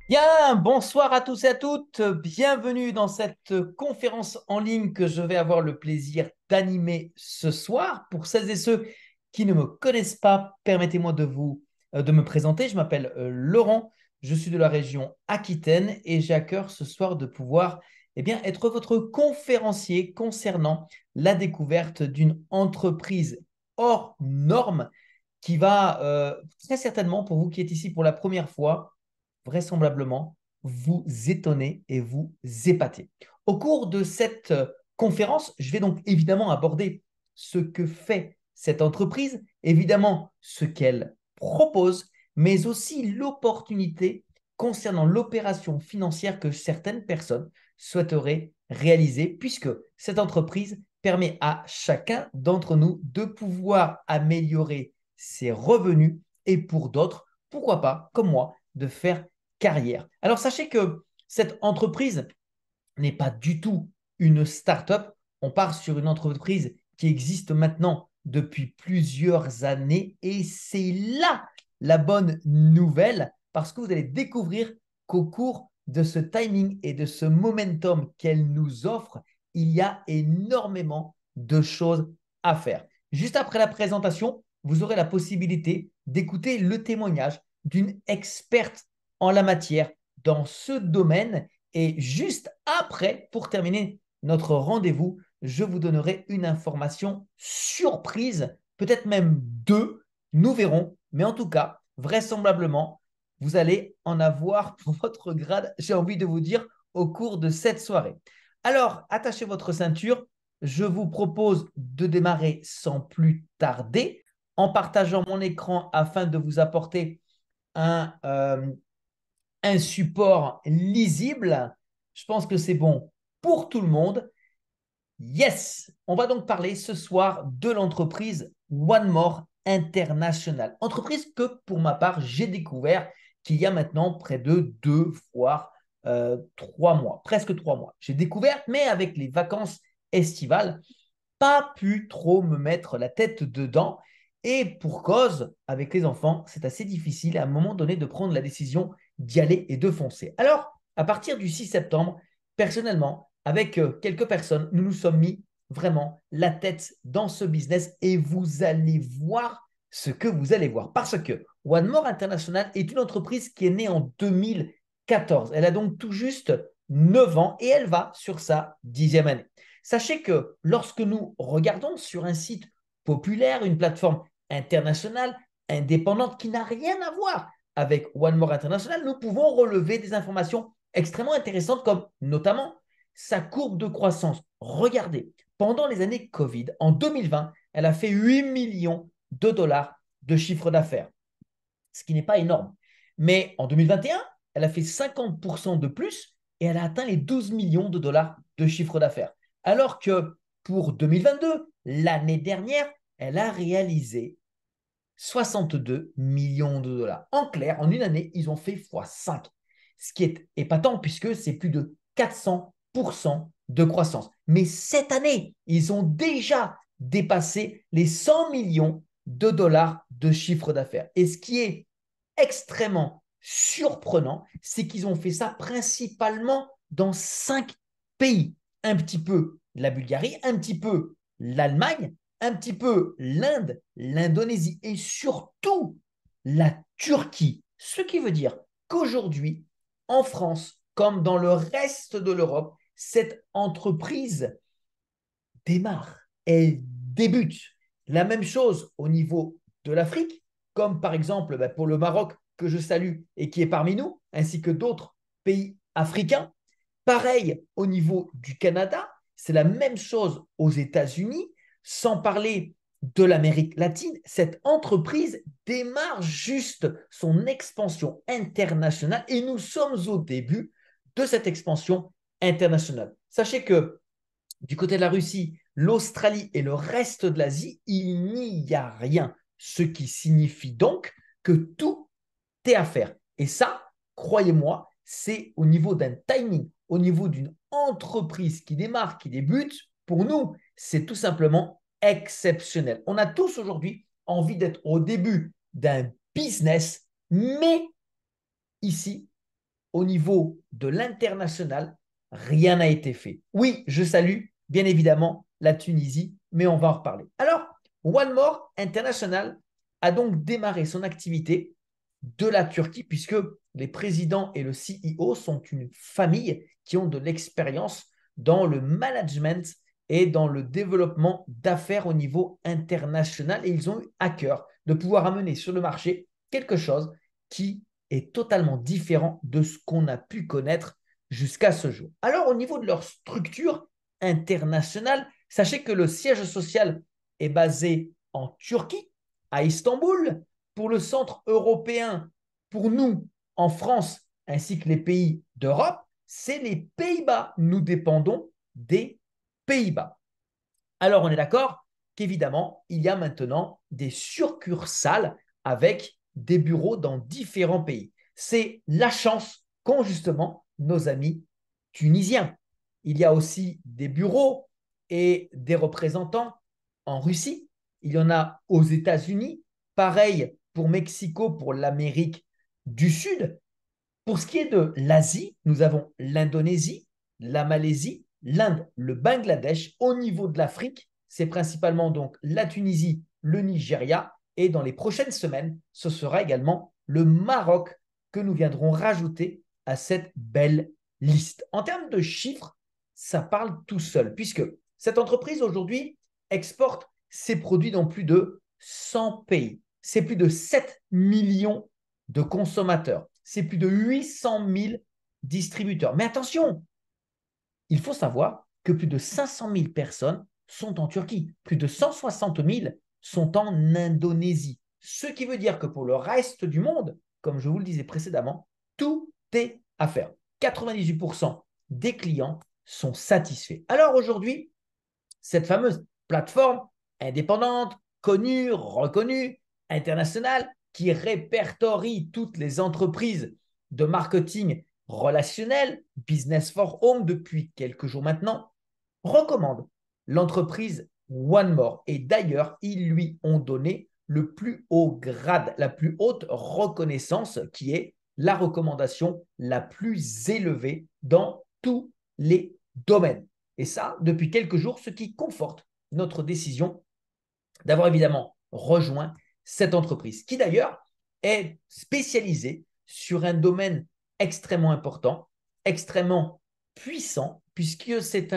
Bien, bonsoir à tous et à toutes. Bienvenue dans cette conférence en ligne que je vais avoir le plaisir d'animer ce soir. Pour celles et ceux qui ne me connaissent pas, permettez-moi de me présenter. Je m'appelle Laurent, je suis de la région Aquitaine et j'ai à cœur ce soir de pouvoir être votre conférencier concernant la découverte d'une entreprise hors norme qui va très certainement, pour vous qui êtes ici pour la première fois, vraisemblablement vous étonner et vous épater. Au cours de cette conférence, je vais donc évidemment aborder ce que fait cette entreprise, évidemment ce qu'elle propose, mais aussi l'opportunité concernant l'opération financière que certaines personnes souhaiteraient réaliser, puisque cette entreprise permet à chacun d'entre nous de pouvoir améliorer ses revenus et pour d'autres, pourquoi pas, comme moi, de faire carrière. Alors sachez que cette entreprise n'est pas du tout une start-up. On part sur une entreprise qui existe maintenant depuis plusieurs années et c'est là la bonne nouvelle parce que vous allez découvrir qu'au cours de ce timing et de ce momentum qu'elle nous offre, il y a énormément de choses à faire. Juste après la présentation, vous aurez la possibilité d'écouter le témoignage d'une experte en la matière dans ce domaine et juste après, pour terminer notre rendez-vous, je vous donnerai une information surprise, peut-être même deux, nous verrons. Mais en tout cas, vraisemblablement, vous allez en avoir pour votre grade, j'ai envie de vous dire, au cours de cette soirée. Alors, attachez votre ceinture. Je vous propose de démarrer sans plus tarder en partageant mon écran afin de vous apporter un, un support lisible. Je pense que c'est bon pour tout le monde. Yes, on va donc parler ce soir de l'entreprise One More International. Entreprise que pour ma part, j'ai découvert qu'il y a maintenant près de 2 voire 3 mois, presque 3 mois. J'ai découvert, mais avec les vacances estivales, pas pu trop me mettre la tête dedans. Et pour cause, avec les enfants, c'est assez difficile à un moment donné de prendre la décision d'y aller et de foncer. Alors, à partir du 6 septembre, personnellement, avec quelques personnes, nous nous sommes mis vraiment la tête dans ce business et vous allez voir ce que vous allez voir. Parce que One More International est une entreprise qui est née en 2014. Elle a donc tout juste 9 ans et elle va sur sa 10e année. Sachez que lorsque nous regardons sur un site populaire, une plateforme internationale, indépendante, qui n'a rien à voir avec One More International, nous pouvons relever des informations extrêmement intéressantes comme notamment sa courbe de croissance. Regardez, pendant les années Covid, en 2020, elle a fait 8 millions de dollars de chiffre d'affaires, ce qui n'est pas énorme. Mais en 2021, elle a fait 50% de plus et elle a atteint les 12 millions de dollars de chiffre d'affaires. Alors que pour 2022, l'année dernière, elle a réalisé 62 millions de dollars. En clair, en une année, ils ont fait x5, ce qui est épatant puisque c'est plus de 400% de croissance. Mais cette année, ils ont déjà dépassé les 100 millions de dollars de chiffre d'affaires. Et ce qui est extrêmement surprenant, c'est qu'ils ont fait ça principalement dans 5 pays. Un petit peu la Bulgarie, un petit peu l'Allemagne, un petit peu l'Inde, l'Indonésie et surtout la Turquie. Ce qui veut dire qu'aujourd'hui, en France, comme dans le reste de l'Europe, cette entreprise démarre, elle débute. La même chose au niveau de l'Afrique, comme par exemple pour le Maroc que je salue et qui est parmi nous, ainsi que d'autres pays africains. Pareil au niveau du Canada, c'est la même chose aux États-Unis, sans parler de l'Amérique latine. Cette entreprise démarre juste son expansion internationale et nous sommes au début de cette expansion internationale. Sachez que du côté de la Russie, l'Australie et le reste de l'Asie, il n'y a rien. Ce qui signifie donc que tout est à faire. Et ça, croyez-moi, c'est au niveau d'un timing, au niveau d'une entreprise qui démarre, qui débute. Pour nous, c'est tout simplement exceptionnel. On a tous aujourd'hui envie d'être au début d'un business, mais ici, au niveau de l'international, rien n'a été fait. Oui, je salue bien évidemment la Tunisie, mais on va en reparler. Alors, One More International a donc démarré son activité de la Turquie, puisque les présidents et le CEO sont une famille qui ont de l'expérience dans le management et dans le développement d'affaires au niveau international. Et ils ont eu à cœur de pouvoir amener sur le marché quelque chose qui est totalement différent de ce qu'on a pu connaître jusqu'à ce jour. Alors, au niveau de leur structure internationale, sachez que le siège social est basé en Turquie, à Istanbul. Pour le centre européen, pour nous, en France, ainsi que les pays d'Europe, c'est les Pays-Bas. Nous dépendons des Pays-Bas. Alors, on est d'accord qu'évidemment, il y a maintenant des succursales avec des bureaux dans différents pays. C'est la chance qu'ont justement nos amis tunisiens. Il y a aussi des bureaux et des représentants en Russie. Il y en a aux États-Unis. Pareil pour Mexico, pour l'Amérique du Sud. Pour ce qui est de l'Asie, nous avons l'Indonésie, la Malaisie, l'Inde, le Bangladesh. Au niveau de l'Afrique, c'est principalement donc la Tunisie, le Nigeria. Et dans les prochaines semaines, ce sera également le Maroc que nous viendrons rajouter à cette belle liste. En termes de chiffres, ça parle tout seul, puisque cette entreprise aujourd'hui exporte ses produits dans plus de 100 pays. C'est plus de 7 millions de consommateurs. C'est plus de 800 000 distributeurs. Mais attention, il faut savoir que plus de 500 000 personnes sont en Turquie. Plus de 160 000 sont en Indonésie. Ce qui veut dire que pour le reste du monde, comme je vous le disais précédemment, tout est à faire. 98% des clients sont satisfaits. Alors aujourd'hui, cette fameuse plateforme indépendante, connue, reconnue, internationale, qui répertorie toutes les entreprises de marketing relationnel, Business for Home depuis quelques jours maintenant, recommande l'entreprise One More. Et d'ailleurs, ils lui ont donné le plus haut grade, la plus haute reconnaissance qui est la recommandation la plus élevée dans tous les domaines. Et ça, depuis quelques jours, ce qui conforte notre décision d'avoir évidemment rejoint cette entreprise, qui d'ailleurs est spécialisée sur un domaine extrêmement important, extrêmement puissant, puisque c'est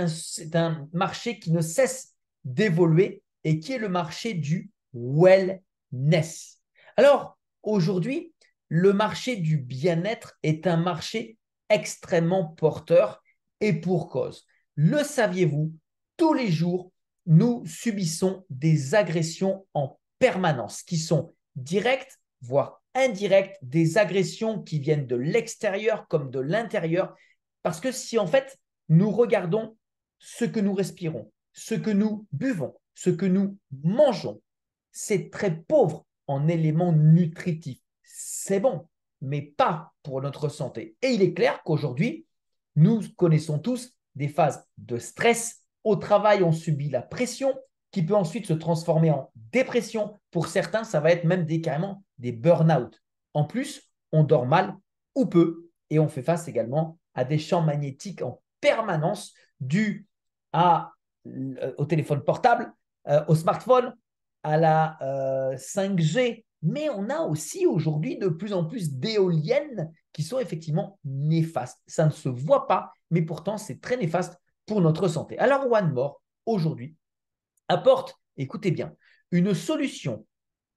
un marché qui ne cesse d'évoluer et qui est le marché du wellness. Alors, aujourd'hui, le marché du bien-être est un marché extrêmement porteur et pour cause. Le saviez-vous, tous les jours, nous subissons des agressions en permanence qui sont directes, voire indirectes, des agressions qui viennent de l'extérieur comme de l'intérieur. Parce que si en fait, nous regardons ce que nous respirons, ce que nous buvons, ce que nous mangeons, c'est très pauvre en éléments nutritifs. C'est bon, mais pas pour notre santé. Et il est clair qu'aujourd'hui, nous connaissons tous des phases de stress. Au travail, on subit la pression qui peut ensuite se transformer en dépression. Pour certains, ça va être même carrément des burn-out. En plus, on dort mal ou peu et on fait face également à des champs magnétiques en permanence dus au téléphone portable, au smartphone, à la 5G. Mais on a aussi aujourd'hui de plus en plus d'éoliennes qui sont effectivement néfastes. Ça ne se voit pas, mais pourtant c'est très néfaste pour notre santé. Alors One More, aujourd'hui, apporte, écoutez bien, une solution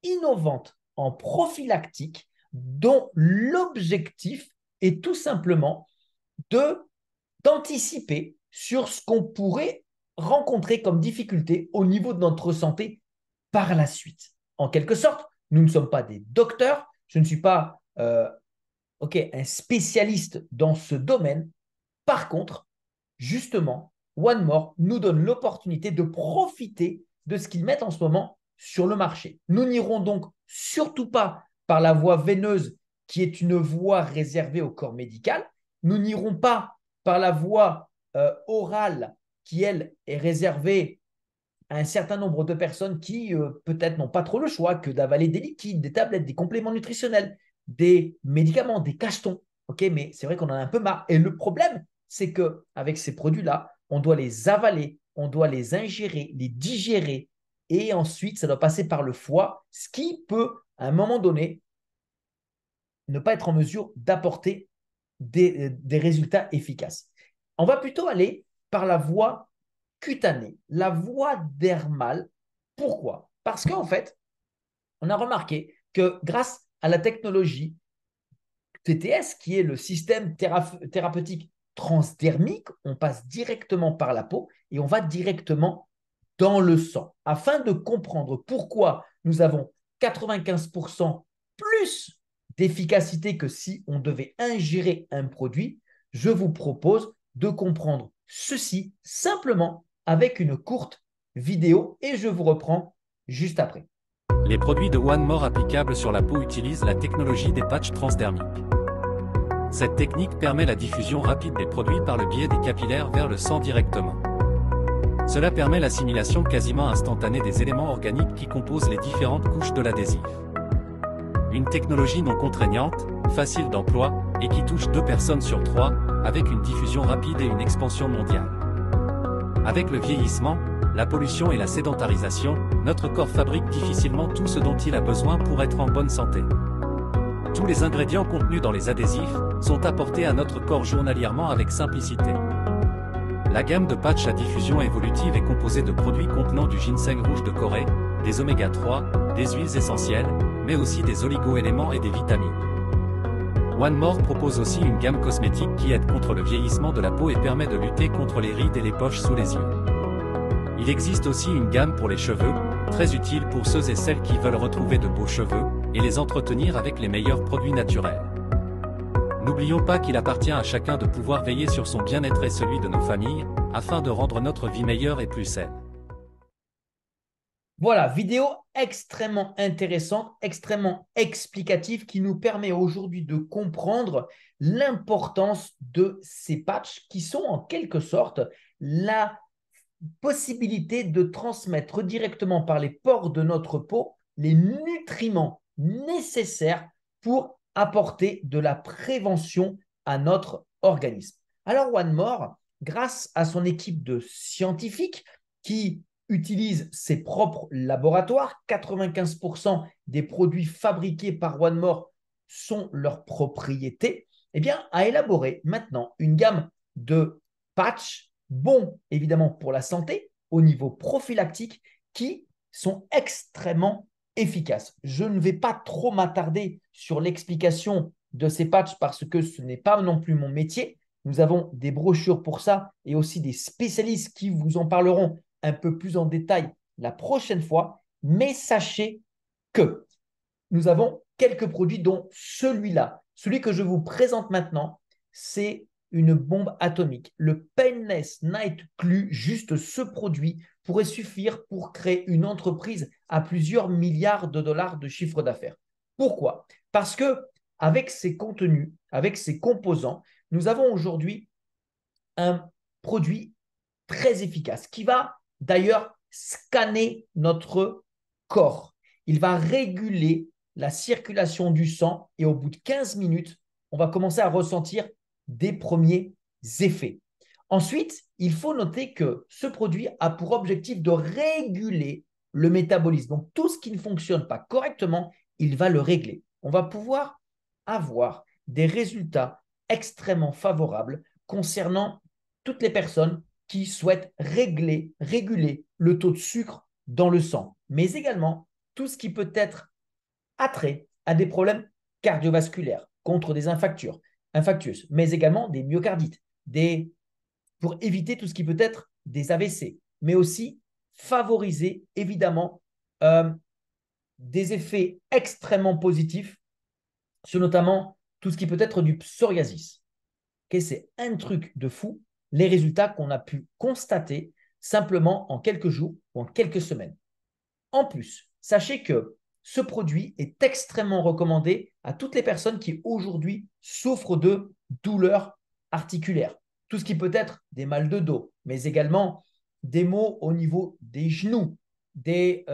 innovante en prophylactique dont l'objectif est tout simplement d'anticiper sur ce qu'on pourrait rencontrer comme difficulté au niveau de notre santé par la suite. En quelque sorte, nous ne sommes pas des docteurs, je ne suis pas un spécialiste dans ce domaine. Par contre, justement, One More nous donne l'opportunité de profiter de ce qu'ils mettent en ce moment sur le marché. Nous n'irons donc surtout pas par la voie veineuse qui est une voie réservée au corps médical. Nous n'irons pas par la voie orale qui, elle, est réservée à un certain nombre de personnes qui peut-être n'ont pas trop le choix que d'avaler des liquides, des tablettes, des compléments nutritionnels, des médicaments, des cachetons. Ok, mais c'est vrai qu'on en a un peu marre. Et le problème, c'est qu'avec ces produits-là, on doit les avaler, on doit les ingérer, les digérer, et ensuite, ça doit passer par le foie, ce qui peut, à un moment donné, ne pas être en mesure d'apporter des résultats efficaces. On va plutôt aller par la voie cutanée, la voie dermale. Pourquoi? Parce qu'en fait, on a remarqué que grâce à la technologie TTS, qui est le système thérapeutique transdermique, on passe directement par la peau et on va directement dans le sang. Afin de comprendre pourquoi nous avons 95% plus d'efficacité que si on devait ingérer un produit, je vous propose de comprendre ceci simplement avec une courte vidéo et je vous reprends juste après. Les produits de One More applicables sur la peau utilisent la technologie des patchs transdermiques. Cette technique permet la diffusion rapide des produits par le biais des capillaires vers le sang directement. Cela permet l'assimilation quasiment instantanée des éléments organiques qui composent les différentes couches de l'adhésif. Une technologie non contraignante, facile d'emploi, et qui touche 2 personnes sur 3, avec une diffusion rapide et une expansion mondiale. Avec le vieillissement, la pollution et la sédentarisation, notre corps fabrique difficilement tout ce dont il a besoin pour être en bonne santé. Tous les ingrédients contenus dans les adhésifs sont apportés à notre corps journalièrement avec simplicité. La gamme de patchs à diffusion évolutive est composée de produits contenant du ginseng rouge de Corée, des oméga 3, des huiles essentielles, mais aussi des oligo-éléments et des vitamines. One More propose aussi une gamme cosmétique qui aide contre le vieillissement de la peau et permet de lutter contre les rides et les poches sous les yeux. Il existe aussi une gamme pour les cheveux, très utile pour ceux et celles qui veulent retrouver de beaux cheveux et les entretenir avec les meilleurs produits naturels. N'oublions pas qu'il appartient à chacun de pouvoir veiller sur son bien-être et celui de nos familles, afin de rendre notre vie meilleure et plus saine. Voilà, vidéo extrêmement intéressante, extrêmement explicative qui nous permet aujourd'hui de comprendre l'importance de ces patchs qui sont en quelque sorte la possibilité de transmettre directement par les pores de notre peau les nutriments nécessaires pour apporter de la prévention à notre organisme. Alors One More, grâce à son équipe de scientifiques qui utilise ses propres laboratoires, 95% des produits fabriqués par One More sont leurs propriétés, eh bien, a élaboré maintenant une gamme de patchs bons évidemment pour la santé au niveau prophylactique qui sont extrêmement efficaces. Je ne vais pas trop m'attarder sur l'explication de ces patchs parce que ce n'est pas non plus mon métier. Nous avons des brochures pour ça et aussi des spécialistes qui vous en parleront un peu plus en détail la prochaine fois. Mais sachez que nous avons quelques produits dont celui-là, celui que je vous présente maintenant, c'est une bombe atomique. Le Painless Night Glue, juste ce produit, pourrait suffire pour créer une entreprise à plusieurs milliards de dollars de chiffre d'affaires. Pourquoi? Parce que avec ces contenus, avec ces composants, nous avons aujourd'hui un produit très efficace qui va d'ailleurs scanner notre corps. Il va réguler la circulation du sang et au bout de 15 minutes, on va commencer à ressentir des premiers effets. Ensuite, il faut noter que ce produit a pour objectif de réguler le métabolisme. Donc, tout ce qui ne fonctionne pas correctement, il va le régler. On va pouvoir avoir des résultats extrêmement favorables concernant toutes les personnes qui souhaitent réguler le taux de sucre dans le sang, mais également tout ce qui peut être attrait à des problèmes cardiovasculaires, contre des infarctus, mais également des myocardites, pour éviter tout ce qui peut être des AVC, mais aussi favoriser évidemment des effets extrêmement positifs sur notamment tout ce qui peut être du psoriasis. Okay, c'est un truc de fou, les résultats qu'on a pu constater simplement en quelques jours ou en quelques semaines. En plus, sachez que ce produit est extrêmement recommandé à toutes les personnes qui aujourd'hui souffrent de douleurs articulaires. Tout ce qui peut être des mal de dos, mais également des maux au niveau des genoux, des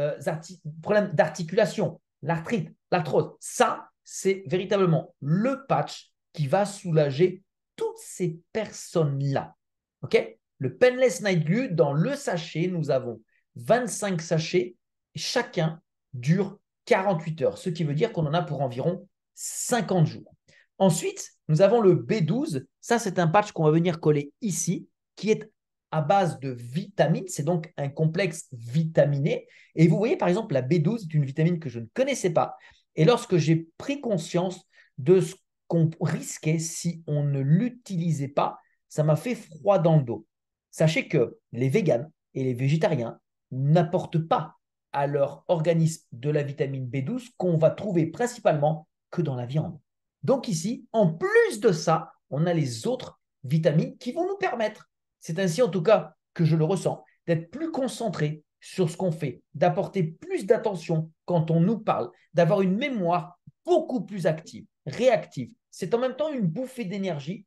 problèmes d'articulation, l'arthrite, l'arthrose. Ça, c'est véritablement le patch qui va soulager toutes ces personnes-là. OK? Le Painless Night Glue, dans le sachet, nous avons 25 sachets. Chacun dure 48 heures, ce qui veut dire qu'on en a pour environ 50 jours. Ensuite, nous avons le B12. Ça, c'est un patch qu'on va venir coller ici, qui est à base de vitamines. C'est donc un complexe vitaminé. Et vous voyez, par exemple, la B12 est une vitamine que je ne connaissais pas. Et lorsque j'ai pris conscience de ce qu'on risquait si on ne l'utilisait pas, ça m'a fait froid dans le dos. Sachez que les véganes et les végétariens n'apportent pas à leur organisme de la vitamine B12 qu'on va trouver principalement que dans la viande. Donc ici, en plus de ça, on a les autres vitamines qui vont nous permettre, c'est ainsi en tout cas que je le ressens, d'être plus concentré sur ce qu'on fait, d'apporter plus d'attention quand on nous parle, d'avoir une mémoire beaucoup plus active, réactive. C'est en même temps une bouffée d'énergie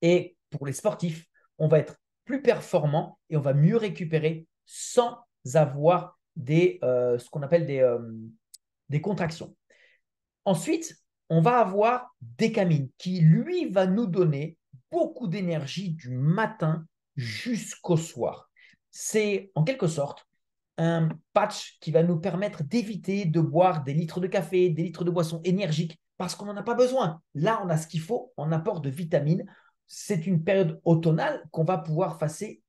et pour les sportifs, on va être plus performant et on va mieux récupérer sans avoir ce qu'on appelle des contractions. Ensuite, on va avoir Décamine qui, lui, va nous donner beaucoup d'énergie du matin jusqu'au soir. C'est en quelque sorte un patch qui va nous permettre d'éviter de boire des litres de café, des litres de boissons énergiques parce qu'on n'en a pas besoin. Là, on a ce qu'il faut en apport de vitamines. C'est une période automnale qu'on va pouvoir passer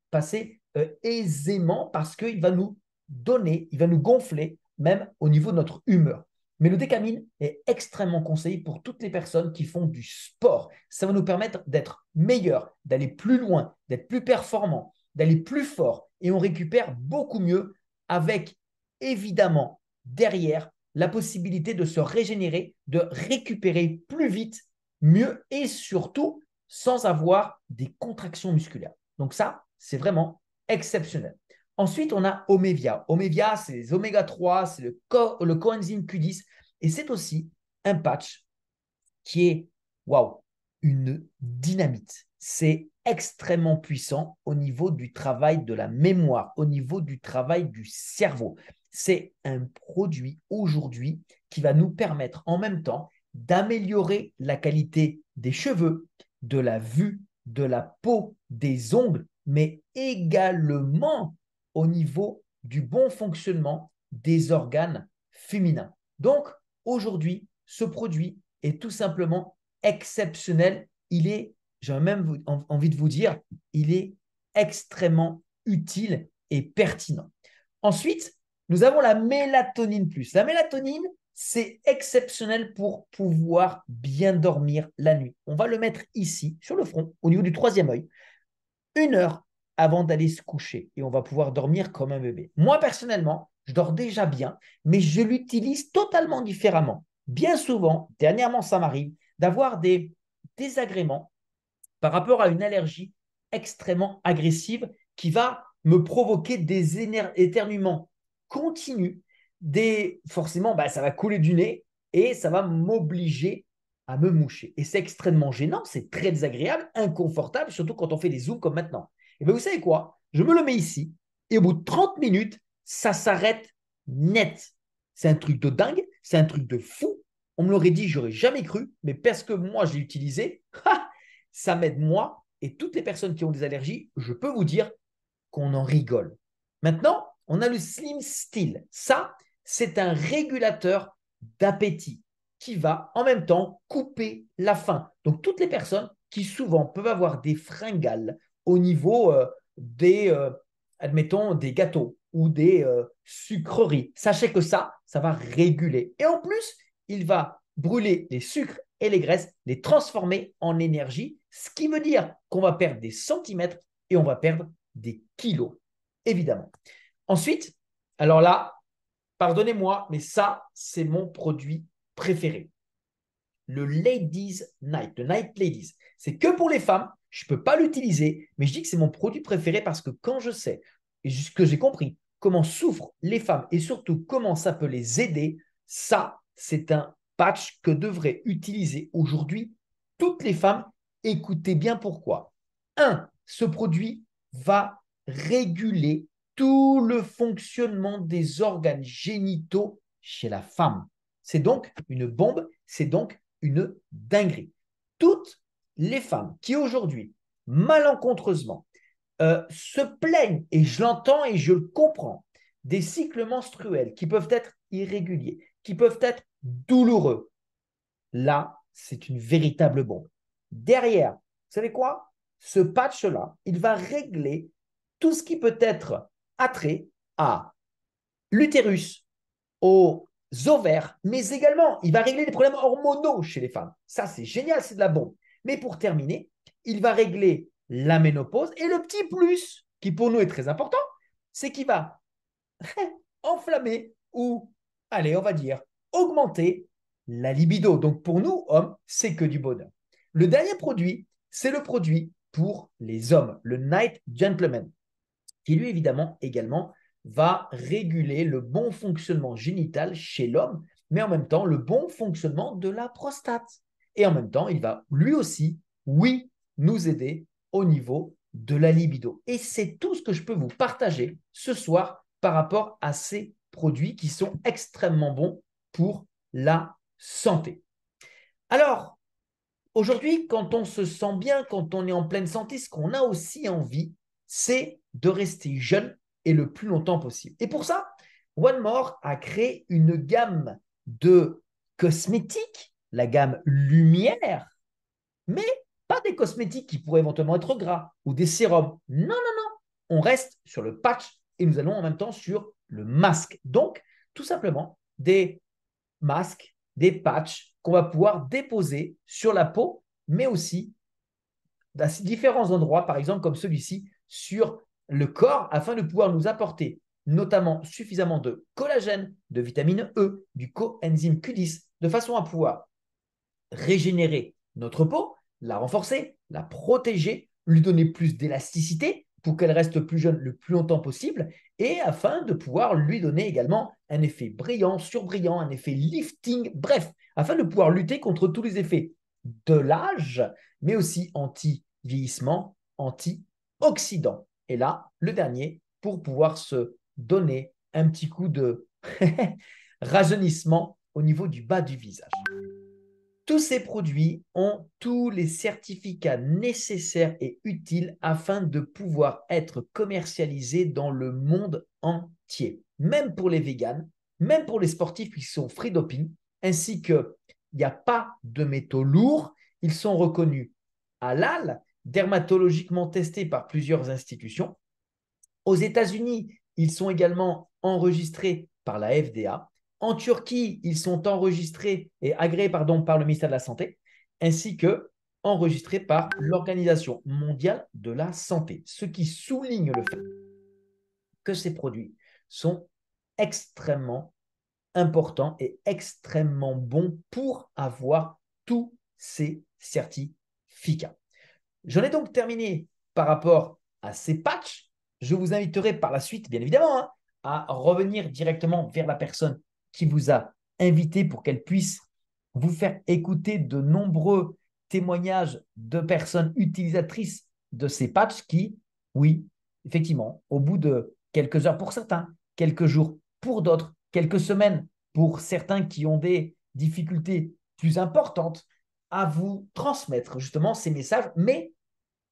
aisément parce qu'il va nous donner, il va nous gonfler même au niveau de notre humeur. Mais le décamine est extrêmement conseillé pour toutes les personnes qui font du sport. Ça va nous permettre d'être meilleurs, d'aller plus loin, d'être plus performants, d'aller plus fort et on récupère beaucoup mieux avec évidemment derrière la possibilité de se régénérer, de récupérer plus vite, mieux et surtout sans avoir des contractions musculaires. Donc ça, c'est vraiment exceptionnel. Ensuite, on a Omevia. Omevia, c'est les oméga 3, c'est le coenzyme Q10 et c'est aussi un patch qui est, waouh, une dynamite. C'est extrêmement puissant au niveau du travail de la mémoire, au niveau du travail du cerveau. C'est un produit aujourd'hui qui va nous permettre en même temps d'améliorer la qualité des cheveux, de la vue, de la peau, des ongles, mais également au niveau du bon fonctionnement des organes féminins. Donc, aujourd'hui, ce produit est tout simplement exceptionnel. Il est, j'ai même envie de vous dire, il est extrêmement utile et pertinent. Ensuite, nous avons la mélatonine plus. La mélatonine, c'est exceptionnel pour pouvoir bien dormir la nuit. On va le mettre ici, sur le front, au niveau du troisième œil, 1 heure avant d'aller se coucher et on va pouvoir dormir comme un bébé. Moi, personnellement, je dors déjà bien, mais je l'utilise totalement différemment. Bien souvent, dernièrement, ça m'arrive d'avoir des désagréments par rapport à une allergie extrêmement agressive qui va me provoquer des éternuements continus. Forcément, ça va couler du nez et ça va m'obliger à me moucher. Et c'est extrêmement gênant, c'est très désagréable, inconfortable, surtout quand on fait des zooms comme maintenant. Et bien vous savez quoi? Je me le mets ici et au bout de 30 minutes, ça s'arrête net. C'est un truc de dingue, c'est un truc de fou. On me l'aurait dit, j'aurais jamais cru, mais parce que moi, je l'ai utilisé, ça m'aide moi et toutes les personnes qui ont des allergies, je peux vous dire qu'on en rigole. Maintenant, on a le Slim Still. Ça, c'est un régulateur d'appétit qui va en même temps couper la faim. Donc, toutes les personnes qui souvent peuvent avoir des fringales au niveau admettons, des gâteaux ou des sucreries, sachez que ça va réguler. Et en plus, il va brûler les sucres et les graisses, les transformer en énergie, ce qui veut dire qu'on va perdre des centimètres et on va perdre des kilos, évidemment. Ensuite, alors là, pardonnez-moi, mais ça, c'est mon produit préféré. Le Ladies Night, le Night Ladies. C'est que pour les femmes, je ne peux pas l'utiliser, mais je dis que c'est mon produit préféré parce que quand je sais, et que j'ai compris, comment souffrent les femmes et surtout comment ça peut les aider, ça, c'est un patch que devraient utiliser aujourd'hui toutes les femmes. Écoutez bien pourquoi. 1. Ce produit va réguler tout le fonctionnement des organes génitaux chez la femme. C'est donc une bombe, c'est donc une dinguerie. toutes les femmes qui aujourd'hui, malencontreusement, se plaignent, et je l'entends et je le comprends, des cycles menstruels qui peuvent être irréguliers, qui peuvent être douloureux, là, c'est une véritable bombe. Derrière, vous savez quoi? Ce patch-là, il va régler tout ce qui peut être attrait à l'utérus, aux ovaires, mais également, il va régler les problèmes hormonaux chez les femmes. Ça, c'est génial, c'est de la bombe. Mais pour terminer, il va régler la ménopause. Et le petit plus, qui pour nous est très important, c'est qu'il va enflammer ou, allez, on va dire, augmenter la libido. Donc pour nous, hommes, c'est que du bonheur. Le dernier produit, c'est le produit pour les hommes, le Night Gentleman, qui lui, évidemment, également, va réguler le bon fonctionnement génital chez l'homme, mais en même temps, le bon fonctionnement de la prostate. Et en même temps, il va lui aussi, oui, nous aider au niveau de la libido. Et c'est tout ce que je peux vous partager ce soir par rapport à ces produits qui sont extrêmement bons pour la santé. Alors, aujourd'hui, quand on se sent bien, quand on est en pleine santé, ce qu'on a aussi envie, c'est de rester jeune et le plus longtemps possible. Et pour ça, One More a créé une gamme de cosmétiques, la gamme Lumière, mais pas des cosmétiques qui pourraient éventuellement être gras ou des sérums. Non, non, non. On reste sur le patch et nous allons en même temps sur le masque. Donc, tout simplement, des masques, des patchs qu'on va pouvoir déposer sur la peau, mais aussi à différents endroits, par exemple comme celui-ci, sur le corps, afin de pouvoir nous apporter notamment suffisamment de collagène, de vitamine E, du coenzyme Q10, de façon à pouvoir régénérer notre peau, la renforcer, la protéger, lui donner plus d'élasticité pour qu'elle reste plus jeune le plus longtemps possible, et afin de pouvoir lui donner également un effet brillant, surbrillant, un effet lifting, bref, afin de pouvoir lutter contre tous les effets de l'âge, mais aussi anti-vieillissement, anti-oxydant. Et là, le dernier, pour pouvoir se donner un petit coup de rajeunissement au niveau du bas du visage. Tous ces produits ont tous les certificats nécessaires et utiles afin de pouvoir être commercialisés dans le monde entier, même pour les véganes, même pour les sportifs qui sont free doping, ainsi qu'il n'y a pas de métaux lourds. Ils sont reconnus halal, dermatologiquement testés par plusieurs institutions. Aux États-Unis, ils sont également enregistrés par la FDA. En Turquie, ils sont enregistrés et agréés par le ministère de la Santé, ainsi que enregistrés par l'Organisation mondiale de la santé, ce qui souligne le fait que ces produits sont extrêmement importants et extrêmement bons pour avoir tous ces certificats. J'en ai donc terminé par rapport à ces patchs. Je vous inviterai par la suite, bien évidemment, à revenir directement vers la personne qui vous a invité pour qu'elle puisse vous faire écouter de nombreux témoignages de personnes utilisatrices de ces patchs qui, oui, effectivement, au bout de quelques heures pour certains, quelques jours pour d'autres, quelques semaines pour certains qui ont des difficultés plus importantes, à vous transmettre justement ces messages. Mais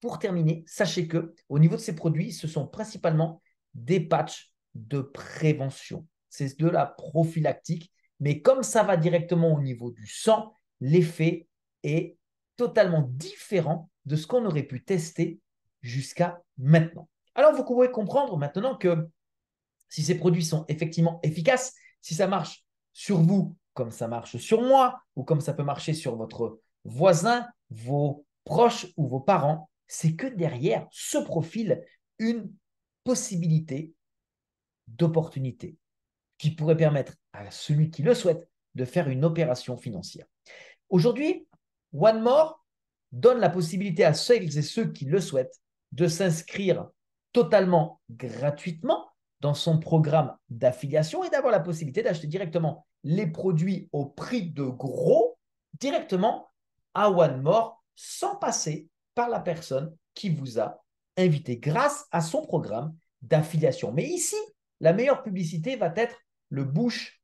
pour terminer, sachez que au niveau de ces produits, ce sont principalement des patchs de prévention. C'est de la prophylactique, mais comme ça va directement au niveau du sang, l'effet est totalement différent de ce qu'on aurait pu tester jusqu'à maintenant. Alors, vous pouvez comprendre maintenant que si ces produits sont effectivement efficaces, si ça marche sur vous comme ça marche sur moi, ou comme ça peut marcher sur votre voisin, vos proches ou vos parents, c'est que derrière se profile une possibilité d'opportunité qui pourrait permettre à celui qui le souhaite de faire une opération financière. Aujourd'hui, One More donne la possibilité à celles et ceux qui le souhaitent de s'inscrire totalement gratuitement dans son programme d'affiliation et d'avoir la possibilité d'acheter directement les produits au prix de gros directement à One More sans passer par la personne qui vous a invité grâce à son programme d'affiliation. Mais ici, la meilleure publicité va être le bouche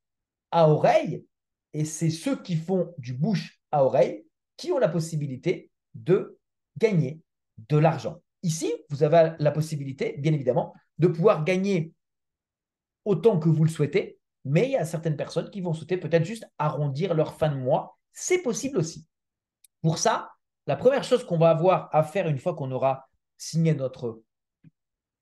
à oreille, et c'est ceux qui font du bouche à oreille qui ont la possibilité de gagner de l'argent. Ici, vous avez la possibilité, bien évidemment, de pouvoir gagner autant que vous le souhaitez, mais il y a certaines personnes qui vont souhaiter peut-être juste arrondir leur fin de mois. C'est possible aussi. Pour ça, la première chose qu'on va avoir à faire une fois qu'on aura signé notre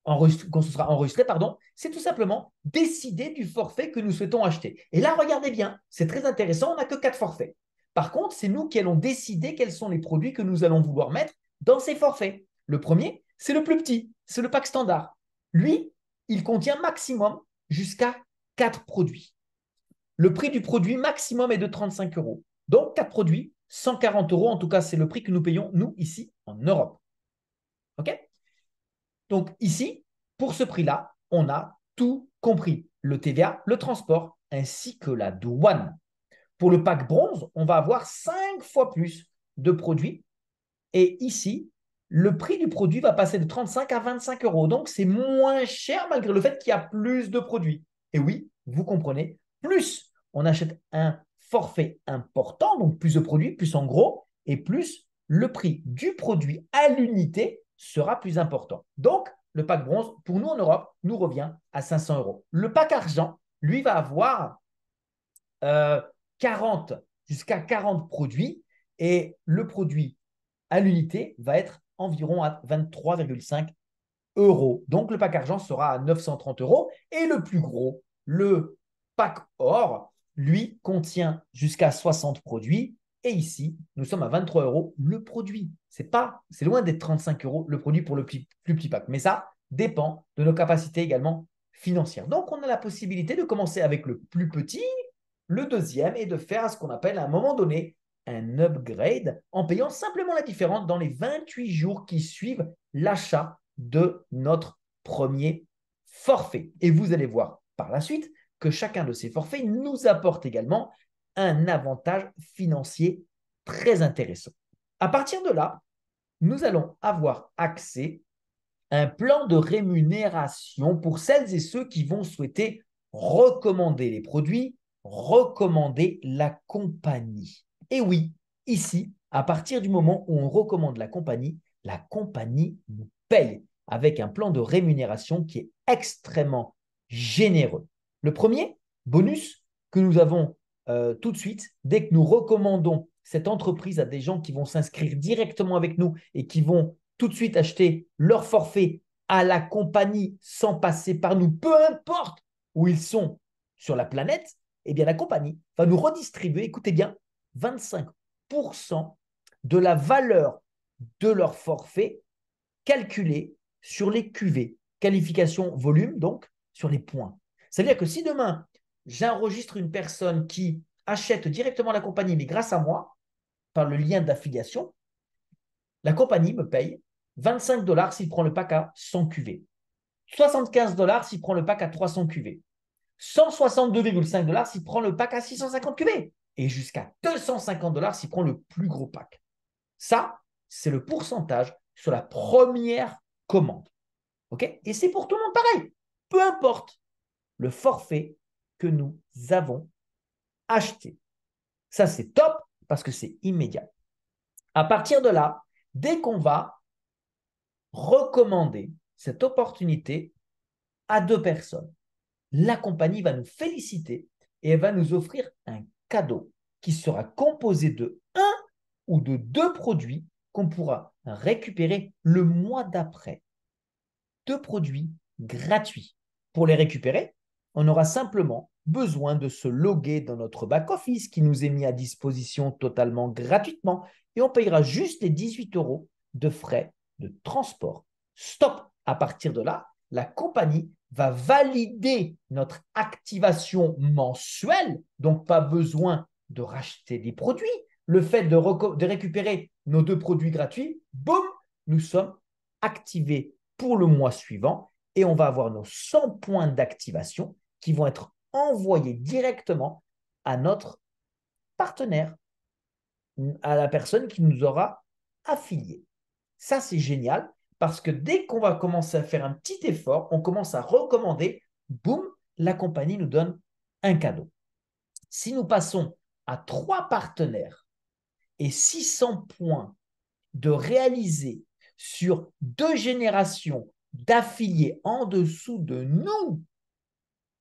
qu'on se sera enregistré, pardon, c'est tout simplement décider du forfait que nous souhaitons acheter. Et là, regardez bien, c'est très intéressant, on n'a que 4 forfaits. Par contre, c'est nous qui allons décider quels sont les produits que nous allons vouloir mettre dans ces forfaits. Le premier, c'est le plus petit, c'est le pack standard. Lui, il contient maximum jusqu'à 4 produits. Le prix du produit maximum est de 35 euros. Donc, 4 produits, 140 euros. En tout cas, c'est le prix que nous payons, nous, ici, en Europe. OK? Donc, ici, pour ce prix-là, on a tout compris. Le TVA, le transport, ainsi que la douane. Pour le pack bronze, on va avoir 5 fois plus de produits. Et ici, le prix du produit va passer de 35 à 25 euros. Donc, c'est moins cher malgré le fait qu'il y a plus de produits. Et oui, vous comprenez, plus on achète un forfait important, donc plus de produits, plus en gros, et plus le prix du produit à l'unité sera plus important. Donc, le pack bronze, pour nous en Europe, nous revient à 500 euros. Le pack argent, lui, va avoir 40 jusqu'à 40 produits et le produit à l'unité va être environ à 23,5 euros. Donc, le pack argent sera à 930 euros. Et le plus gros, le pack or, lui, contient jusqu'à 60 produits. Et ici, nous sommes à 23 euros le produit. C'est loin d'être 35 euros le produit pour le plus petit pack. Mais ça dépend de nos capacités également financières. Donc, on a la possibilité de commencer avec le plus petit, le deuxième, et de faire ce qu'on appelle à un moment donné un upgrade en payant simplement la différence dans les 28 jours qui suivent l'achat de notre premier forfait. Et vous allez voir par la suite que chacun de ces forfaits nous apporte également un avantage financier très intéressant. À partir de là, nous allons avoir accès à un plan de rémunération pour celles et ceux qui vont souhaiter recommander les produits, recommander la compagnie. Et oui, ici, à partir du moment où on recommande la compagnie nous paye avec un plan de rémunération qui est extrêmement généreux. Le premier bonus que nous avons tout de suite, dès que nous recommandons cette entreprise à des gens qui vont s'inscrire directement avec nous et qui vont tout de suite acheter leur forfait à la compagnie sans passer par nous, peu importe où ils sont sur la planète, eh bien la compagnie va nous redistribuer, écoutez bien, 25% de la valeur de leur forfait calculé sur les QV, qualification volume, donc sur les points. C'est-à-dire que si demain, j'enregistre une personne qui achète directement la compagnie, mais grâce à moi, par le lien d'affiliation, la compagnie me paye 25 dollars s'il prend le pack à 100 QV, 75 dollars s'il prend le pack à 300 QV, 162,5 dollars s'il prend le pack à 650 QV et jusqu'à 250 dollars s'il prend le plus gros pack. Ça, c'est le pourcentage sur la première commande. Okay, et c'est pour tout le monde pareil. Peu importe le forfait que nous avons acheté. Ça, c'est top parce que c'est immédiat. À partir de là, dès qu'on va recommander cette opportunité à 2 personnes, la compagnie va nous féliciter et elle va nous offrir un cadeau qui sera composé de 1 ou de 2 produits qu'on pourra récupérer le mois d'après. 2 produits gratuits. Pour les récupérer, on aura simplement besoin de se loguer dans notre back-office qui nous est mis à disposition totalement gratuitement et on payera juste les 18 euros de frais de transport. Stop! À partir de là, la compagnie va valider notre activation mensuelle, donc pas besoin de racheter des produits. Le fait de récupérer nos 2 produits gratuits, boum, nous sommes activés pour le mois suivant et on va avoir nos 100 points d'activation qui vont être envoyés directement à notre partenaire, à la personne qui nous aura affiliés. Ça, c'est génial parce que dès qu'on va commencer à faire un petit effort, on commence à recommander, boum, la compagnie nous donne un cadeau. Si nous passons à 3 partenaires et 600 points de réaliser sur 2 générations d'affiliés en dessous de nous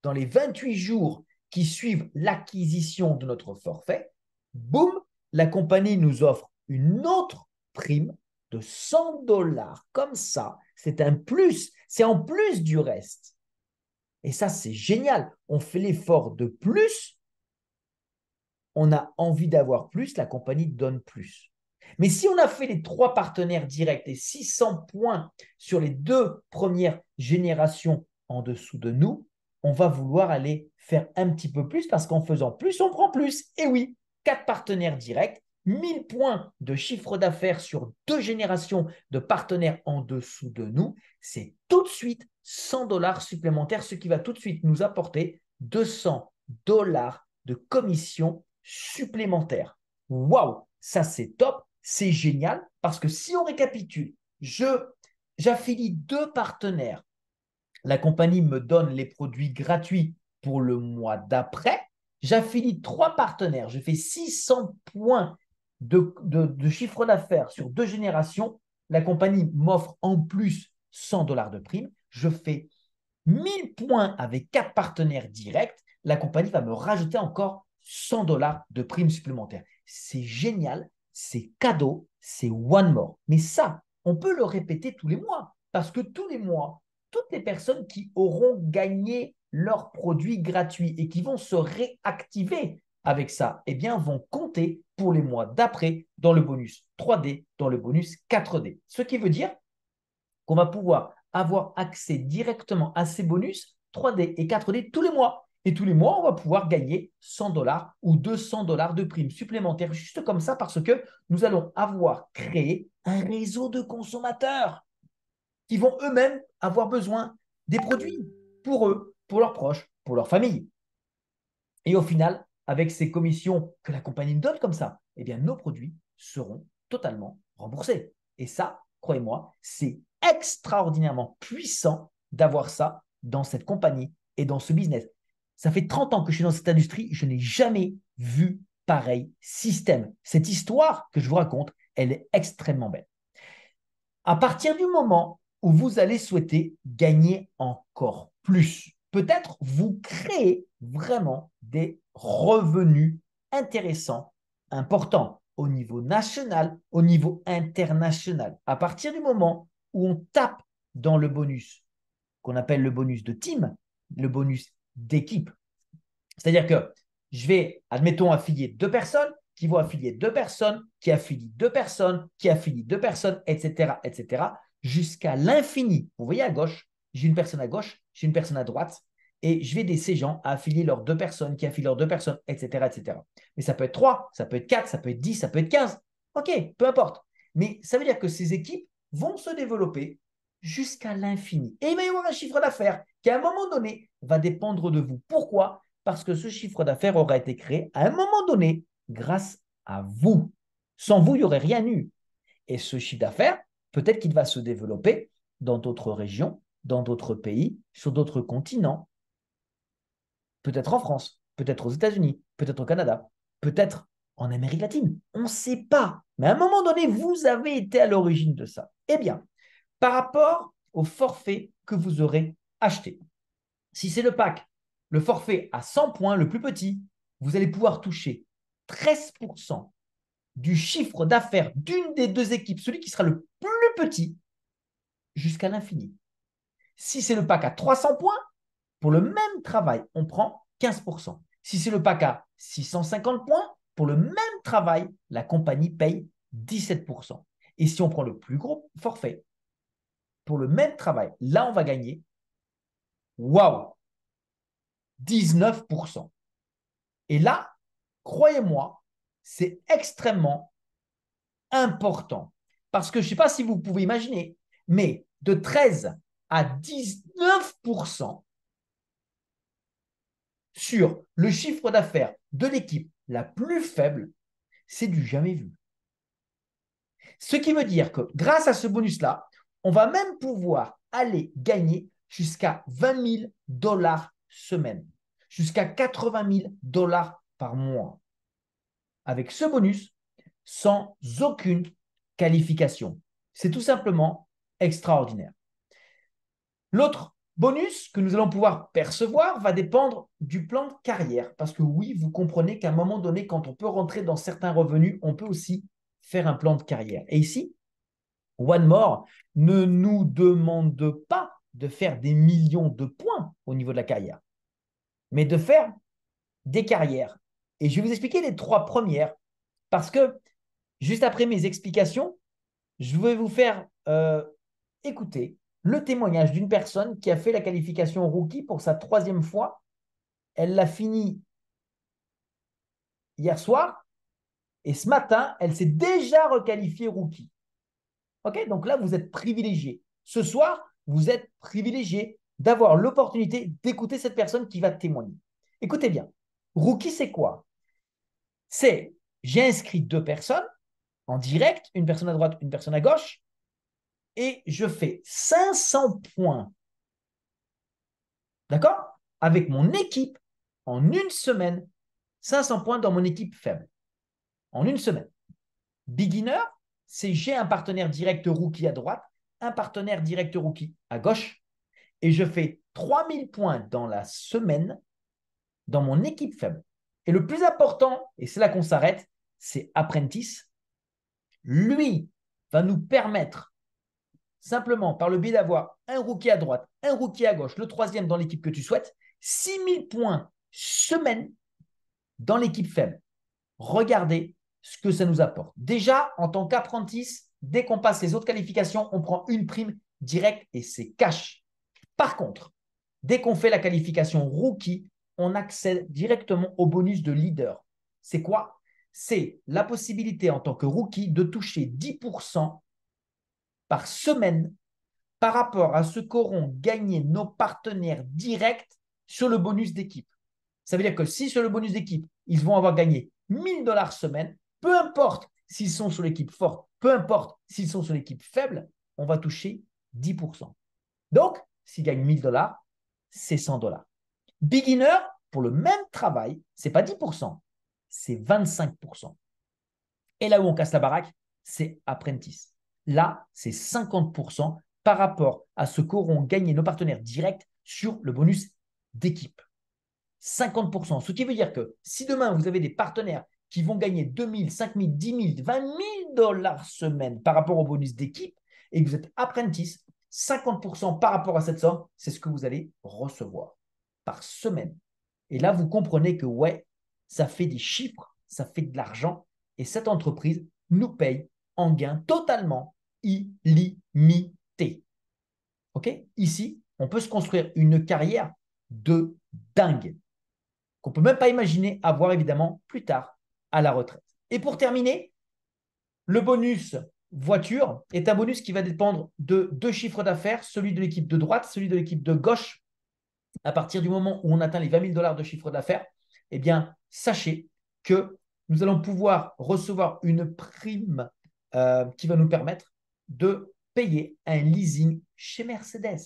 dans les 28 jours qui suivent l'acquisition de notre forfait, boum, la compagnie nous offre une autre prime de 100 dollars. Comme ça, c'est un plus, c'est en plus du reste. Et ça, c'est génial. On fait l'effort de plus, on a envie d'avoir plus, la compagnie donne plus. Mais si on a fait les 3 partenaires directs et 600 points sur les 2 premières générations en dessous de nous, on va vouloir aller faire un petit peu plus parce qu'en faisant plus, on prend plus. Et oui, 4 partenaires directs, 1000 points de chiffre d'affaires sur 2 générations de partenaires en dessous de nous, c'est tout de suite 100 dollars supplémentaires, ce qui va tout de suite nous apporter 200 dollars de commission supplémentaire. Waouh, ça c'est top, c'est génial parce que si on récapitule, j'affilie 2 partenaires, la compagnie me donne les produits gratuits pour le mois d'après, j'affilie 3 partenaires, je fais 600 points de chiffre d'affaires sur 2 générations, la compagnie m'offre en plus 100 dollars de prime, je fais 1000 points avec 4 partenaires directs, la compagnie va me rajouter encore 100 dollars de prime supplémentaire. C'est génial, c'est cadeau, c'est one more. Mais ça, on peut le répéter tous les mois parce que tous les mois, toutes les personnes qui auront gagné leurs produits gratuits et qui vont se réactiver avec ça, eh bien, vont compter pour les mois d'après dans le bonus 3D, dans le bonus 4D. Ce qui veut dire qu'on va pouvoir avoir accès directement à ces bonus 3D et 4D tous les mois. Et tous les mois, on va pouvoir gagner 100 dollars ou 200 dollars de primes supplémentaires, juste comme ça, parce que nous allons avoir créé un réseau de consommateurs qui vont eux-mêmes avoir besoin des produits pour eux, pour leurs proches, pour leur famille. Et au final, avec ces commissions que la compagnie nous donne comme ça, eh bien, nos produits seront totalement remboursés. Et ça, croyez-moi, c'est extraordinairement puissant d'avoir ça dans cette compagnie et dans ce business. Ça fait 30 ans que je suis dans cette industrie, je n'ai jamais vu pareil système. Cette histoire que je vous raconte, elle est extrêmement belle. À partir du moment où vous allez souhaiter gagner encore plus, peut-être vous créez vraiment des revenus intéressants, importants au niveau national, au niveau international. À partir du moment où on tape dans le bonus, qu'on appelle le bonus de team, le bonus d'équipe, c'est-à-dire que je vais, admettons, affilier 2 personnes, qui vont affilier 2 personnes, qui affilient 2 personnes, qui affilient 2 personnes, etc., jusqu'à l'infini. Vous voyez à gauche, j'ai une personne à gauche, j'ai une personne à droite, et je vais aider ces gens à affilier leurs 2 personnes, qui affilient leurs 2 personnes, etc. Mais ça peut être 3, ça peut être 4, ça peut être 10, ça peut être 15. OK, peu importe. Mais ça veut dire que ces équipes vont se développer jusqu'à l'infini. Et il va y avoir un chiffre d'affaires qui, à un moment donné, va dépendre de vous. Pourquoi? Parce que ce chiffre d'affaires aura été créé à un moment donné grâce à vous. Sans vous, il n'y aurait rien eu. Et ce chiffre d'affaires, peut-être qu'il va se développer dans d'autres régions, dans d'autres pays, sur d'autres continents. Peut-être en France, peut-être aux États-Unis, peut-être au Canada, peut-être en Amérique latine. On ne sait pas. Mais à un moment donné, vous avez été à l'origine de ça. Eh bien, par rapport au forfait que vous aurez acheté, si c'est le pack, le forfait à 100 points, le plus petit, vous allez pouvoir toucher 13% du chiffre d'affaires d'une des 2 équipes, celui qui sera le plus petit, jusqu'à l'infini. Si c'est le pack à 300 points, pour le même travail, on prend 15%. Si c'est le pack à 650 points, pour le même travail, la compagnie paye 17%. Et si on prend le plus gros forfait, pour le même travail, là, on va gagner, waouh, 19%. Et là, croyez-moi, c'est extrêmement important. Parce que je ne sais pas si vous pouvez imaginer, mais de 13 à 19% sur le chiffre d'affaires de l'équipe la plus faible, c'est du jamais vu. Ce qui veut dire que grâce à ce bonus-là, on va même pouvoir aller gagner jusqu'à 20 000 dollars semaine, jusqu'à 80 000 dollars par mois. Avec ce bonus, sans aucune qualification. C'est tout simplement extraordinaire. L'autre bonus que nous allons pouvoir percevoir va dépendre du plan de carrière. Parce que oui, vous comprenez qu'à un moment donné, quand on peut rentrer dans certains revenus, on peut aussi faire un plan de carrière. Et ici, One More ne nous demande pas de faire des millions de points au niveau de la carrière, mais de faire des carrières. Et je vais vous expliquer les 3 premières parce que juste après mes explications, je vais vous faire écouter le témoignage d'une personne qui a fait la qualification rookie pour sa 3e fois. Elle l'a fini hier soir et ce matin, elle s'est déjà requalifiée rookie. Ok, donc là, vous êtes privilégié. Ce soir, vous êtes privilégié d'avoir l'opportunité d'écouter cette personne qui va témoigner. Écoutez bien, rookie, c'est quoi? C'est, j'ai inscrit 2 personnes en direct, une personne à droite, une personne à gauche, et je fais 500 points, d'accord? Avec mon équipe en une semaine, 500 points dans mon équipe faible, en une semaine. Beginner, c'est j'ai un partenaire direct rookie à droite, un partenaire direct rookie à gauche, et je fais 3000 points dans la semaine dans mon équipe faible. Et le plus important, et c'est là qu'on s'arrête, c'est Apprentice. Lui va nous permettre, simplement par le biais d'avoir un rookie à droite, un rookie à gauche, le 3e dans l'équipe que tu souhaites, 6000 points semaine dans l'équipe faible. Regardez ce que ça nous apporte. Déjà, en tant qu'apprentice, dès qu'on passe les autres qualifications, on prend une prime directe et c'est cash. Par contre, dès qu'on fait la qualification rookie, on accède directement au bonus de leader. C'est quoi? C'est la possibilité en tant que rookie de toucher 10% par semaine par rapport à ce qu'auront gagné nos partenaires directs sur le bonus d'équipe. Ça veut dire que si sur le bonus d'équipe, ils vont avoir gagné 1000 $ semaine, peu importe s'ils sont sur l'équipe forte, peu importe s'ils sont sur l'équipe faible, on va toucher 10%. Donc, s'ils gagnent 1000 $, c'est 100 $. Beginner, pour le même travail, ce n'est pas 10%, c'est 25%. Et là où on casse la baraque, c'est Apprentice. Là, c'est 50% par rapport à ce qu'auront gagné nos partenaires directs sur le bonus d'équipe. 50%. Ce qui veut dire que si demain, vous avez des partenaires qui vont gagner 2000, 5000, 10 000, 20 000 $ semaine par rapport au bonus d'équipe et que vous êtes Apprentice, 50% par rapport à cette somme, c'est ce que vous allez recevoir par semaine. Et là, vous comprenez que ouais, ça fait des chiffres, ça fait de l'argent et cette entreprise nous paye en gain totalement illimité. Ok? Ici, on peut se construire une carrière de dingue qu'on ne peut même pas imaginer avoir évidemment plus tard à la retraite. Et pour terminer, le bonus voiture est un bonus qui va dépendre de 2 chiffres d'affaires, celui de l'équipe de droite, celui de l'équipe de gauche. À partir du moment où on atteint les 20 000 $ de chiffre d'affaires, eh bien, sachez que nous allons pouvoir recevoir une prime qui va nous permettre de payer un leasing chez Mercedes.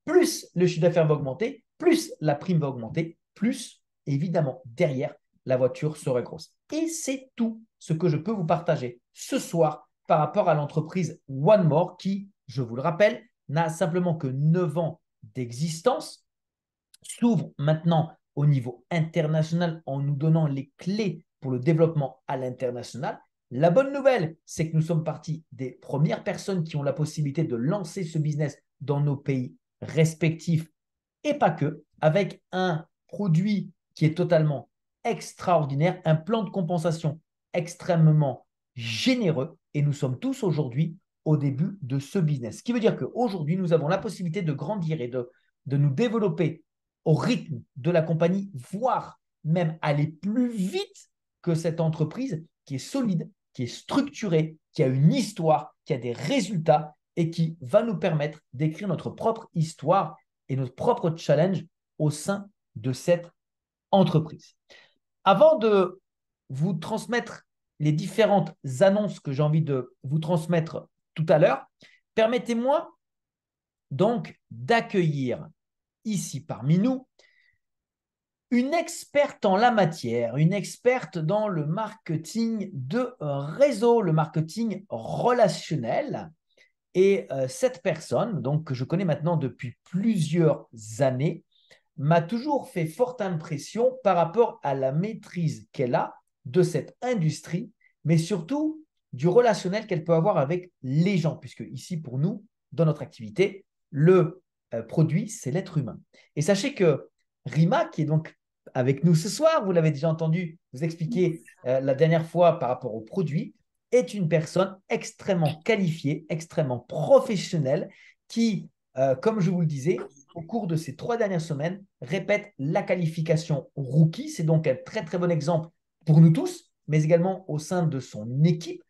Plus le chiffre d'affaires va augmenter, plus la prime va augmenter, plus évidemment derrière la voiture sera grosse. Et c'est tout ce que je peux vous partager ce soir par rapport à l'entreprise One More qui, je vous le rappelle, n'a simplement que 9 ans d'existence, s'ouvre maintenant au niveau international en nous donnant les clés pour le développement à l'international. La bonne nouvelle, c'est que nous sommes partis des premières personnes qui ont la possibilité de lancer ce business dans nos pays respectifs et pas que, avec un produit qui est totalement extraordinaire, un plan de compensation extrêmement généreux et nous sommes tous aujourd'hui au début de ce business. Ce qui veut dire qu'aujourd'hui, nous avons la possibilité de grandir et de nous développer au rythme de la compagnie, voire même aller plus vite que cette entreprise qui est solide, qui est structurée, qui a une histoire, qui a des résultats et qui va nous permettre d'écrire notre propre histoire et notre propre challenge au sein de cette entreprise. Avant de vous transmettre les différentes annonces que j'ai envie de vous transmettre tout à l'heure, permettez-moi donc d'accueillir ici parmi nous une experte en la matière, une experte dans le marketing de réseau, le marketing relationnel. Et cette personne, donc que je connais maintenant depuis plusieurs années, m'a toujours fait forte impression par rapport à la maîtrise qu'elle a de cette industrie, mais surtout du relationnel qu'elle peut avoir avec les gens, puisque ici, pour nous, dans notre activité, le produit, c'est l'être humain. Et sachez que Rima, qui est donc avec nous ce soir, vous l'avez déjà entendu vous expliquer la dernière fois par rapport au produit, est une personne extrêmement qualifiée, extrêmement professionnelle, qui, comme je vous le disais, au cours de ces 3 dernières semaines, répète la qualification rookie. C'est donc un très très bon exemple pour nous tous, mais également au sein de son équipe,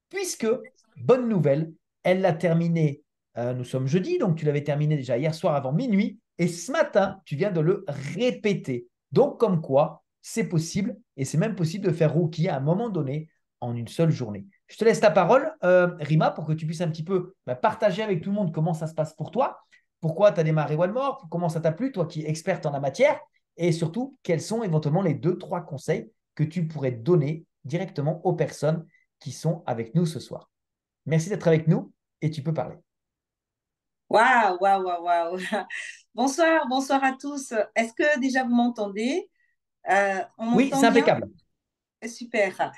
puisque, bonne nouvelle, elle l'a terminé, nous sommes jeudi, donc tu l'avais terminé déjà hier soir avant minuit, et ce matin, tu viens de le répéter. Donc, comme quoi, c'est possible, et c'est même possible de faire rookie à un moment donné en une seule journée. Je te laisse ta parole, Rima, pour que tu puisses un petit peu partager avec tout le monde comment ça se passe pour toi, pourquoi tu as démarré One More, comment ça t'a plu, toi qui es experte en la matière, et surtout, quels sont éventuellement les 2, 3 conseils que tu pourrais donner directement aux personnes qui sont avec nous ce soir. Merci d'être avec nous et tu peux parler. Waouh, waouh, waouh, waouh. Bonsoir, bonsoir à tous. Est-ce que déjà vous m'entendez? On Oui, m'entend c'est bien? impeccable. Super.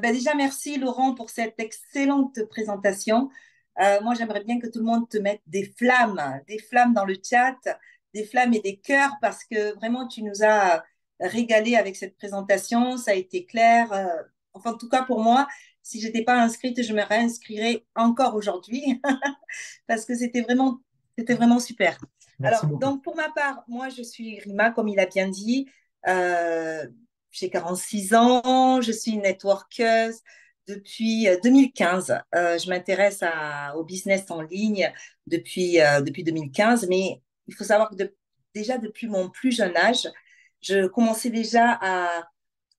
Déjà, merci Laurent pour cette excellente présentation. Moi, j'aimerais bien que tout le monde te mette des flammes dans le chat, des flammes et des cœurs, parce que vraiment, tu nous as régalé avec cette présentation. Ça a été clair. Enfin, en tout cas, pour moi, si je n'étais pas inscrite, je me réinscrirais encore aujourd'hui, parce que c'était vraiment super. Merci Alors, beaucoup. donc, pour ma part, moi, je suis Rima, comme il a bien dit. Euh, j'ai 46 ans, je suis networkeuse depuis 2015. Je m'intéresse au business en ligne depuis 2015, mais il faut savoir que déjà depuis mon plus jeune âge, je commençais déjà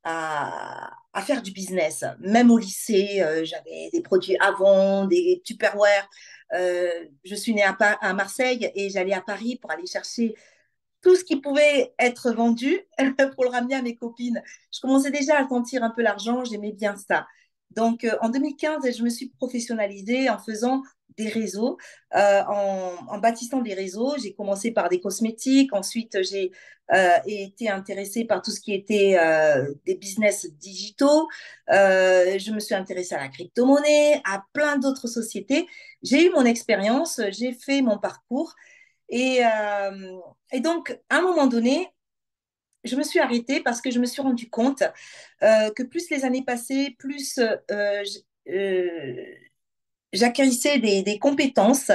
à faire du business. Même au lycée, j'avais des produits Avon, des Tupperware. Je suis née à Marseille et j'allais à Paris pour aller chercher tout ce qui pouvait être vendu pour le ramener à mes copines. Je commençais déjà à sentir un peu l'argent, j'aimais bien ça. Donc, en 2015, je me suis professionnalisée en faisant des réseaux, en bâtissant des réseaux. J'ai commencé par des cosmétiques, ensuite j'ai été intéressée par tout ce qui était des business digitaux. Je me suis intéressée à la crypto-monnaie, à plein d'autres sociétés. J'ai eu mon expérience, j'ai fait mon parcours et, euh, et donc, à un moment donné, je me suis arrêtée parce que je me suis rendu compte que plus les années passaient, plus j'acquérissais des compétences.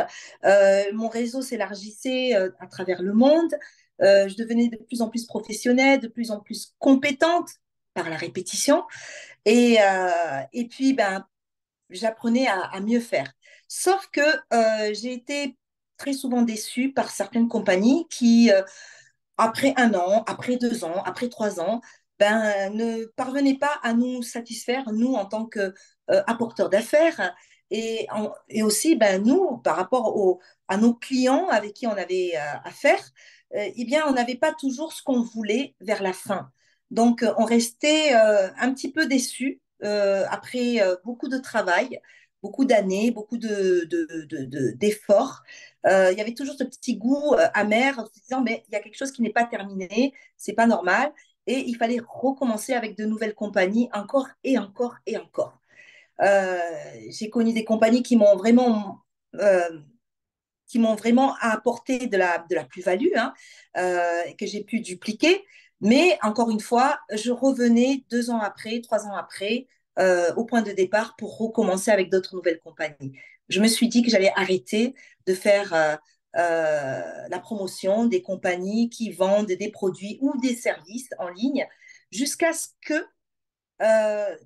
Mon réseau s'élargissait à travers le monde. Je devenais de plus en plus professionnelle, de plus en plus compétente par la répétition. Et puis, ben, j'apprenais à mieux faire. Sauf que j'ai été très souvent déçue par certaines compagnies qui, après 1 an, après 2 ans, après 3 ans, ben, ne parvenaient pas à nous satisfaire, nous, en tant qu'apporteurs d'affaires, et aussi, ben, nous, par rapport à nos clients avec qui on avait affaire, eh bien, on n'avait pas toujours ce qu'on voulait vers la fin. Donc, on restait un petit peu déçus après beaucoup de travail, beaucoup d'années, beaucoup d'efforts. Il y avait toujours ce petit goût amer en se disant, mais il y a quelque chose qui n'est pas terminé, c'est pas normal. Et il fallait recommencer avec de nouvelles compagnies, encore et encore et encore. Euh, j'ai connu des compagnies euh, qui m'ont vraiment apporté de la plus-value, hein, que j'ai pu dupliquer. Mais encore une fois, je revenais 2 ans après, 3 ans après, au point de départ pour recommencer avec d'autres nouvelles compagnies. Je me suis dit que j'allais arrêter de faire la promotion des compagnies qui vendent des produits ou des services en ligne jusqu'à ce que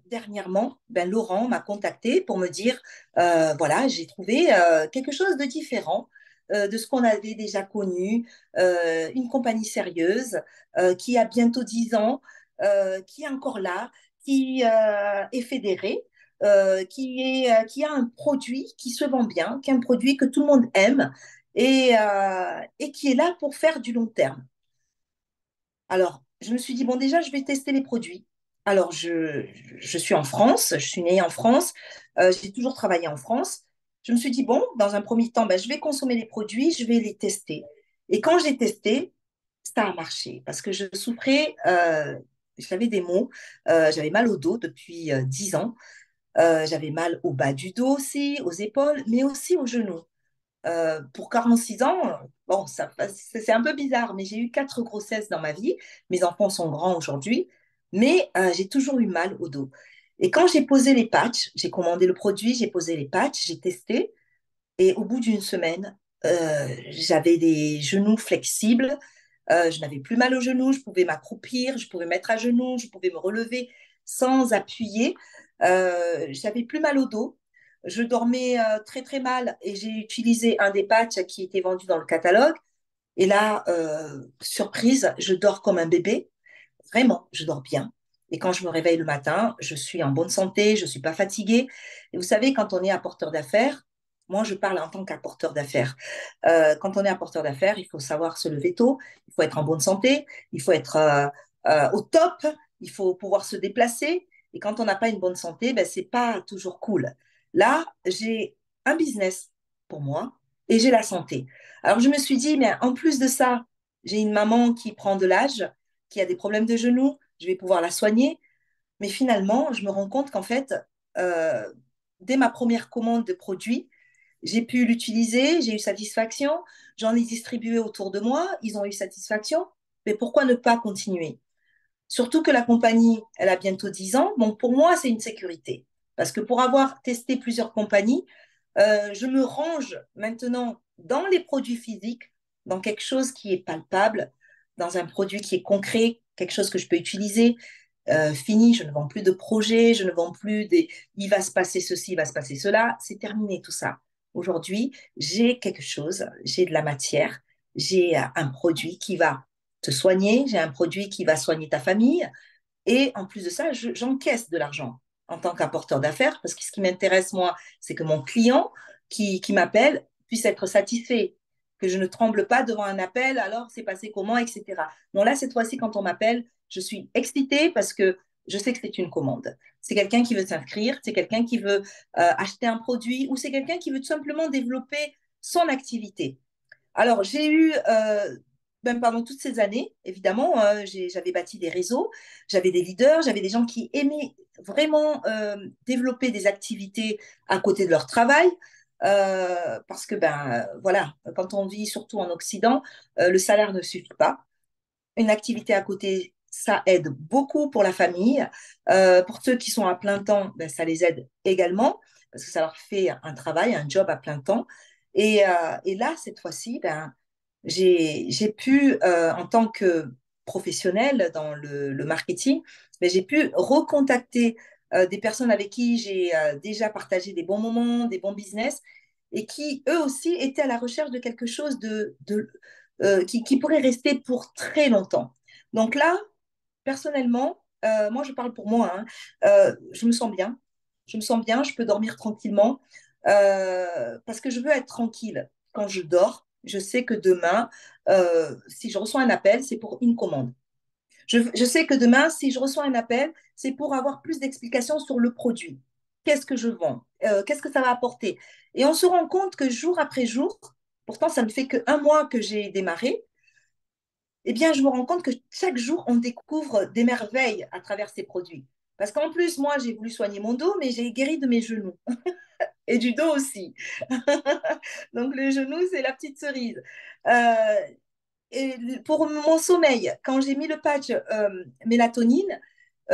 dernièrement, ben, Laurent m'a contacté pour me dire, voilà, j'ai trouvé quelque chose de différent de ce qu'on avait déjà connu, une compagnie sérieuse qui a bientôt 10 ans, qui est encore là, qui est fédérée, qui a un produit qui se vend bien, qui est un produit que tout le monde aime et qui est là pour faire du long terme. Alors, je me suis dit, bon, déjà, je vais tester les produits. Alors, je suis en France, je suis née en France, j'ai toujours travaillé en France. Je me suis dit, bon, dans un premier temps, ben, je vais consommer les produits, je vais les tester. Et quand j'ai testé, ça a marché parce que je souffrais, j'avais des maux, j'avais mal au dos depuis 10 ans, j'avais mal au bas du dos aussi, aux épaules, mais aussi aux genoux. Pour 46 ans, bon, c'est un peu bizarre, mais j'ai eu 4 grossesses dans ma vie. Mes enfants sont grands aujourd'hui, mais j'ai toujours eu mal au dos. Et quand j'ai posé les patchs, j'ai commandé le produit, j'ai posé les patchs, j'ai testé, et au bout d'une semaine, j'avais des genoux flexibles, je n'avais plus mal aux genoux, je pouvais m'accroupir, je pouvais mettre à genoux, je pouvais me relever sans appuyer. J'avais plus mal au dos. Je dormais très très mal et j'ai utilisé un des patchs qui était vendu dans le catalogue. Et là, surprise, je dors comme un bébé. Vraiment, je dors bien. Et quand je me réveille le matin, je suis en bonne santé, je ne suis pas fatiguée. Et vous savez, quand on est apporteur d'affaires, moi je parle en tant qu'apporteur d'affaires. Quand on est apporteur d'affaires, il faut savoir se lever tôt, il faut être en bonne santé, il faut être au top, il faut pouvoir se déplacer. Et quand on n'a pas une bonne santé, ben, ce n'est pas toujours cool. Là, j'ai un business pour moi et j'ai la santé. Alors je me suis dit, mais en plus de ça, j'ai une maman qui prend de l'âge, qui a des problèmes de genoux, je vais pouvoir la soigner. Mais finalement, je me rends compte qu'en fait, euh, dès ma première commande de produits, j'ai pu l'utiliser, j'ai eu satisfaction, j'en ai distribué autour de moi, ils ont eu satisfaction. Mais pourquoi ne pas continuer? Surtout que la compagnie, elle a bientôt 10 ans. Donc pour moi, c'est une sécurité. Parce que pour avoir testé plusieurs compagnies, je me range maintenant dans les produits physiques, dans quelque chose qui est palpable, dans un produit qui est concret, quelque chose que je peux utiliser. Fini, je ne vends plus de projets, je ne vends plus des il va se passer ceci, il va se passer cela. C'est terminé tout ça. Aujourd'hui, j'ai quelque chose, j'ai de la matière, j'ai un produit qui va te soigner, j'ai un produit qui va soigner ta famille. Et en plus de ça, j'encaisse de l'argent en tant qu'apporteur d'affaires parce que ce qui m'intéresse, moi, c'est que mon client qui m'appelle puisse être satisfait, que je ne tremble pas devant un appel, alors c'est passé comment, etc. Donc là, cette fois-ci, quand on m'appelle, je suis excitée parce que je sais que c'est une commande. C'est quelqu'un qui veut s'inscrire, c'est quelqu'un qui veut acheter un produit ou c'est quelqu'un qui veut tout simplement développer son activité. Alors, j'ai eu, même pendant toutes ces années, évidemment, j'avais bâti des réseaux, j'avais des leaders, j'avais des gens qui aimaient vraiment développer des activités à côté de leur travail. Parce que, ben, voilà, quand on vit surtout en Occident, le salaire ne suffit pas. Une activité à côté, ça aide beaucoup pour la famille. Pour ceux qui sont à plein temps, ben, ça les aide également, parce que ça leur fait un travail, un job à plein temps. Et là, cette fois-ci, ben, j'ai pu, en tant que professionnelle dans le marketing, ben, j'ai pu recontacter des personnes avec qui j'ai déjà partagé des bons moments, des bons business, et qui, eux aussi, étaient à la recherche de quelque chose qui pourrait rester pour très longtemps. Donc là, personnellement, moi, je parle pour moi, hein, je me sens bien. Je me sens bien, je peux dormir tranquillement parce que je veux être tranquille. Quand je dors, je sais que demain, si je reçois un appel, c'est pour une commande. Je sais que demain, si je reçois un appel, c'est pour avoir plus d'explications sur le produit. Qu'est-ce que je vends? Qu'est-ce que ça va apporter? Et on se rend compte que jour après jour, pourtant ça ne fait qu'un mois que j'ai démarré, eh bien, je me rends compte que chaque jour, on découvre des merveilles à travers ces produits. Parce qu'en plus, moi, j'ai voulu soigner mon dos, mais j'ai guéri de mes genoux et du dos aussi. Donc, le genou, c'est la petite cerise. Euh, et pour mon sommeil, quand j'ai mis le patch mélatonine,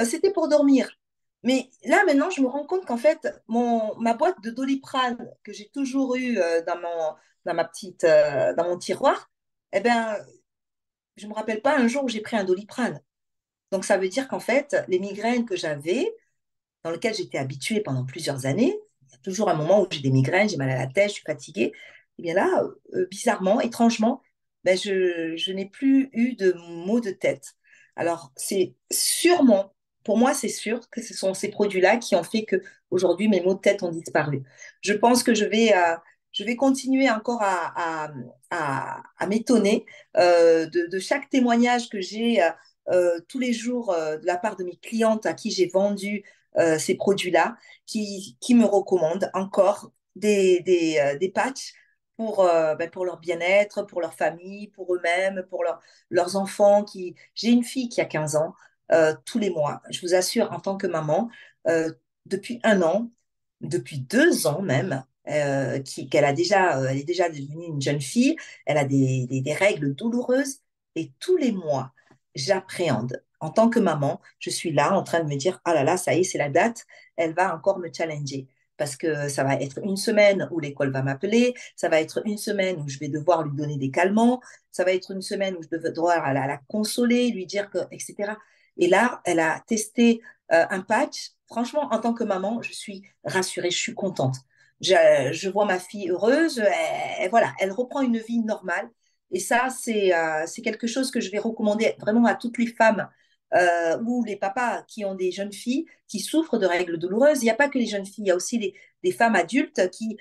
c'était pour dormir. Mais là, maintenant, je me rends compte qu'en fait, ma boîte de Doliprane que j'ai toujours eue dans mon tiroir, eh ben, je ne me rappelle pas un jour où j'ai pris un Doliprane. Donc, ça veut dire qu'en fait, les migraines que j'avais, dans lesquelles j'étais habituée pendant plusieurs années, il y a toujours un moment où j'ai des migraines, j'ai mal à la tête, je suis fatiguée. Et bien là, bizarrement, étrangement, ben je n'ai plus eu de maux de tête. Alors, c'est sûrement, pour moi, c'est sûr que ce sont ces produits-là qui ont fait que aujourd'hui mes maux de tête ont disparu. Je pense que je vais continuer encore à m'étonner de chaque témoignage que j'ai tous les jours de la part de mes clientes à qui j'ai vendu ces produits-là, qui me recommandent encore des patchs pour leur bien-être, pour leur famille, pour eux-mêmes, pour leurs enfants. J'ai une fille qui a 15 ans tous les mois. Je vous assure, en tant que maman, euh, depuis 1 an, depuis 2 ans même, elle est déjà devenue une jeune fille, elle a des règles douloureuses et tous les mois, j'appréhende. En tant que maman, je suis là en train de me dire, ah là là, ça y est, c'est la date, elle va encore me challenger. Parce que ça va être une semaine où l'école va m'appeler, ça va être une semaine où je vais devoir lui donner des calmants, ça va être une semaine où je vais devoir la consoler, lui dire que, etc. Et là, elle a testé un patch. Franchement, en tant que maman, je suis rassurée, je suis contente. Je vois ma fille heureuse, voilà, elle reprend une vie normale. Et ça, c'est quelque chose que je vais recommander vraiment à toutes les femmes ou les papas qui ont des jeunes filles qui souffrent de règles douloureuses. Il n'y a pas que les jeunes filles, il y a aussi des femmes adultes qui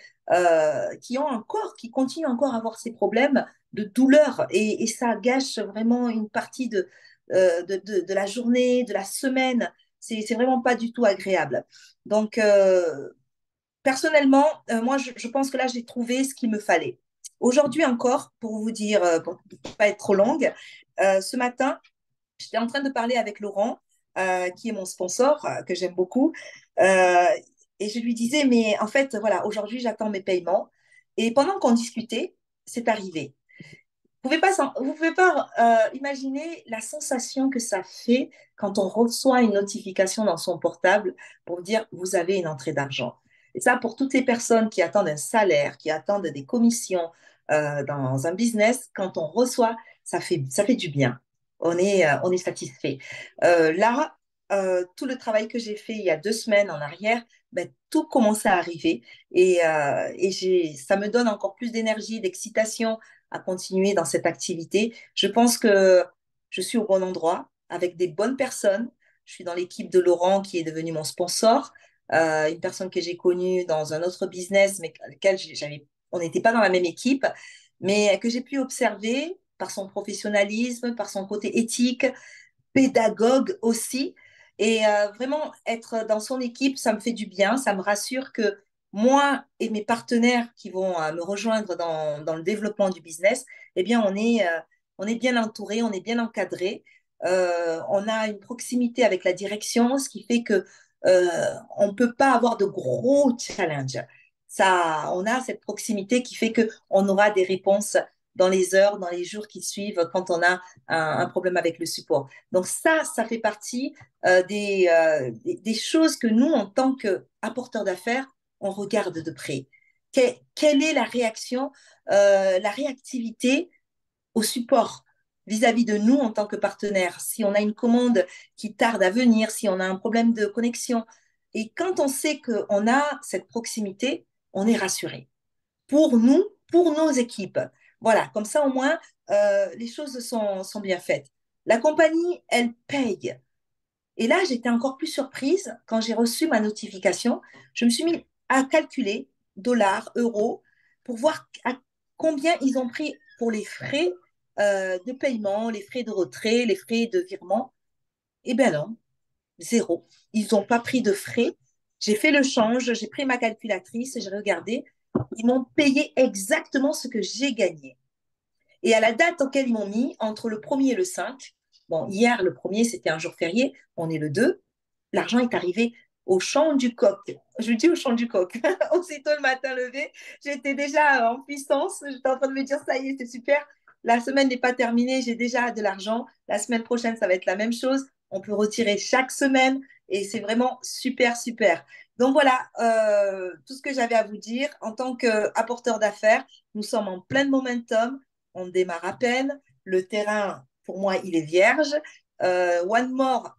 continuent encore à avoir ces problèmes de douleur. Et ça gâche vraiment une partie de la journée, de la semaine. C'est vraiment pas du tout agréable. Donc, personnellement, moi, je pense que là, j'ai trouvé ce qu'il me fallait. Aujourd'hui encore, pour vous dire, pour ne pas être trop longue, ce matin, j'étais en train de parler avec Laurent, qui est mon sponsor, que j'aime beaucoup. Euh, et je lui disais, mais en fait, voilà, aujourd'hui, j'attends mes paiements. Et pendant qu'on discutait, c'est arrivé. Vous pouvez pas imaginer la sensation que ça fait quand on reçoit une notification dans son portable pour dire vous avez une entrée d'argent. Et ça, pour toutes les personnes qui attendent un salaire, qui attendent des commissions dans un business, quand on reçoit, ça fait du bien. On est satisfait. Là, tout le travail que j'ai fait il y a 2 semaines en arrière, ben, tout commence à arriver ça me donne encore plus d'énergie, d'excitation à continuer dans cette activité. Je pense que je suis au bon endroit avec des bonnes personnes. Je suis dans l'équipe de Laurent qui est devenu mon sponsor, une personne que j'ai connue dans un autre business, mais avec lequel on n'était pas dans la même équipe, mais que j'ai pu observer par son professionnalisme, par son côté éthique, pédagogue aussi. Et vraiment, être dans son équipe, ça me fait du bien, ça me rassure que moi et mes partenaires qui vont me rejoindre dans le développement du business, eh bien, on est bien entouré, on est bien encadré. On a une proximité avec la direction, ce qui fait que on ne peut pas avoir de gros challenges. Ça, on a cette proximité qui fait que on aura des réponses dans les heures, dans les jours qui suivent quand on a un problème avec le support. Donc ça fait partie des choses que nous, en tant qu'apporteurs d'affaires, on regarde de près. Quelle est la réactivité au support vis-à-vis de nous en tant que partenaires? Si on a une commande qui tarde à venir, si on a un problème de connexion. Et quand on sait qu'on a cette proximité, on est rassuré. Pour nous, pour nos équipes. Voilà, comme ça au moins, les choses sont bien faites. La compagnie, elle paye. Et là, j'étais encore plus surprise quand j'ai reçu ma notification. Je me suis mis à calculer dollars, euros, pour voir à combien ils ont pris pour les frais de paiement, les frais de retrait, les frais de virement. Eh bien non, zéro. Ils n'ont pas pris de frais. J'ai fait le change, j'ai pris ma calculatrice, j'ai regardé. Ils m'ont payé exactement ce que j'ai gagné. Et à la date auquel ils m'ont mis, entre le 1er et le 5, bon, hier, le 1er, c'était un jour férié, on est le 2, l'argent est arrivé au champ du coq. Je dis au champ du coq. Aussitôt le matin levé, j'étais déjà en puissance. J'étais en train de me dire, ça y est, c'est super. La semaine n'est pas terminée, j'ai déjà de l'argent. La semaine prochaine, ça va être la même chose. On peut retirer chaque semaine et c'est vraiment super, super. Donc voilà, tout ce que j'avais à vous dire. En tant qu'apporteur d'affaires, nous sommes en plein momentum. On démarre à peine. Le terrain, pour moi, il est vierge. One More,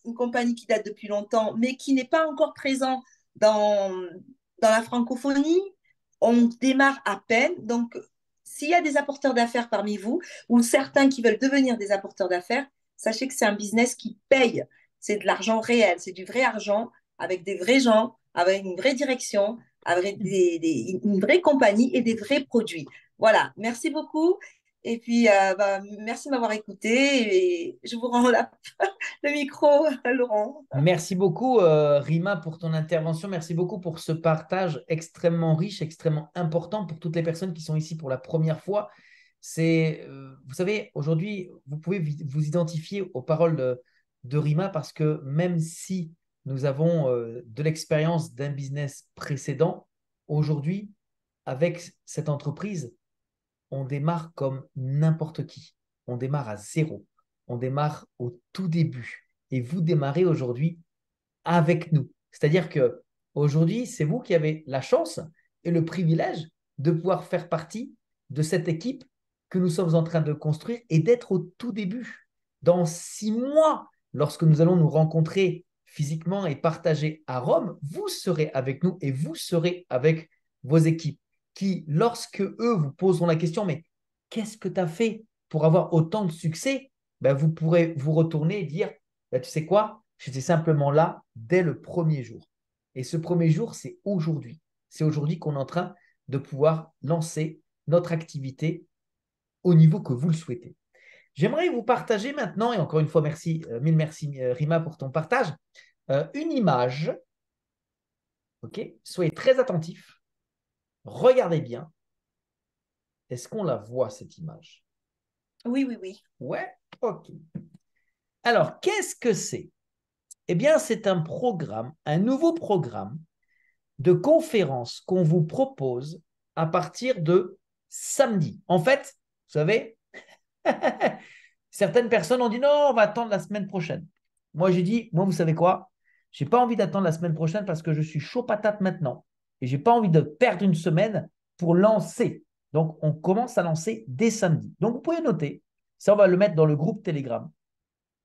une compagnie qui date depuis longtemps, mais qui n'est pas encore présent dans, dans la francophonie. On démarre à peine. Donc, s'il y a des apporteurs d'affaires parmi vous, ou certains qui veulent devenir des apporteurs d'affaires, sachez que c'est un business qui paye. C'est de l'argent réel, c'est du vrai argent, avec des vrais gens, avec une vraie direction, avec une vraie compagnie et des vrais produits. Voilà, merci beaucoup. Et puis, merci de m'avoir écouté et je vous rends le micro, Laurent. Merci beaucoup, Rima, pour ton intervention. Merci beaucoup pour ce partage extrêmement riche, extrêmement important pour toutes les personnes qui sont ici pour la première fois. Vous savez, aujourd'hui, vous pouvez vous identifier aux paroles de Rima parce que même si nous avons de l'expérience d'un business précédent, aujourd'hui, avec cette entreprise, on démarre comme n'importe qui. On démarre à zéro. On démarre au tout début. Et vous démarrez aujourd'hui avec nous. C'est-à-dire que aujourd'hui, c'est vous qui avez la chance et le privilège de pouvoir faire partie de cette équipe que nous sommes en train de construire et d'être au tout début. Dans 6 mois, lorsque nous allons nous rencontrer physiquement et partager à Rome, vous serez avec nous et vous serez avec vos équipes qui, lorsque eux vous poseront la question, mais qu'est-ce que tu as fait pour avoir autant de succès? Ben, vous pourrez vous retourner et dire, ben, tu sais quoi? J'étais simplement là dès le premier jour. Et ce premier jour, c'est aujourd'hui. C'est aujourd'hui qu'on est en train de pouvoir lancer notre activité au niveau que vous le souhaitez. J'aimerais vous partager maintenant, et encore une fois, merci, mille merci Rima pour ton partage, une image. Ok, soyez très attentifs. Regardez bien. Est-ce qu'on la voit, cette image? Oui, oui, oui. Ouais, ok. Alors, qu'est-ce que c'est? Eh bien, c'est un programme, un nouveau programme de conférence qu'on vous propose à partir de samedi. En fait, vous savez, certaines personnes ont dit non, on va attendre la semaine prochaine. Moi, j'ai dit, moi, vous savez quoi? Je n'ai pas envie d'attendre la semaine prochaine parce que je suis chaud patate maintenant. Et je n'ai pas envie de perdre une semaine pour lancer. Donc, on commence à lancer dès samedi. Donc, vous pouvez noter, ça, on va le mettre dans le groupe Telegram,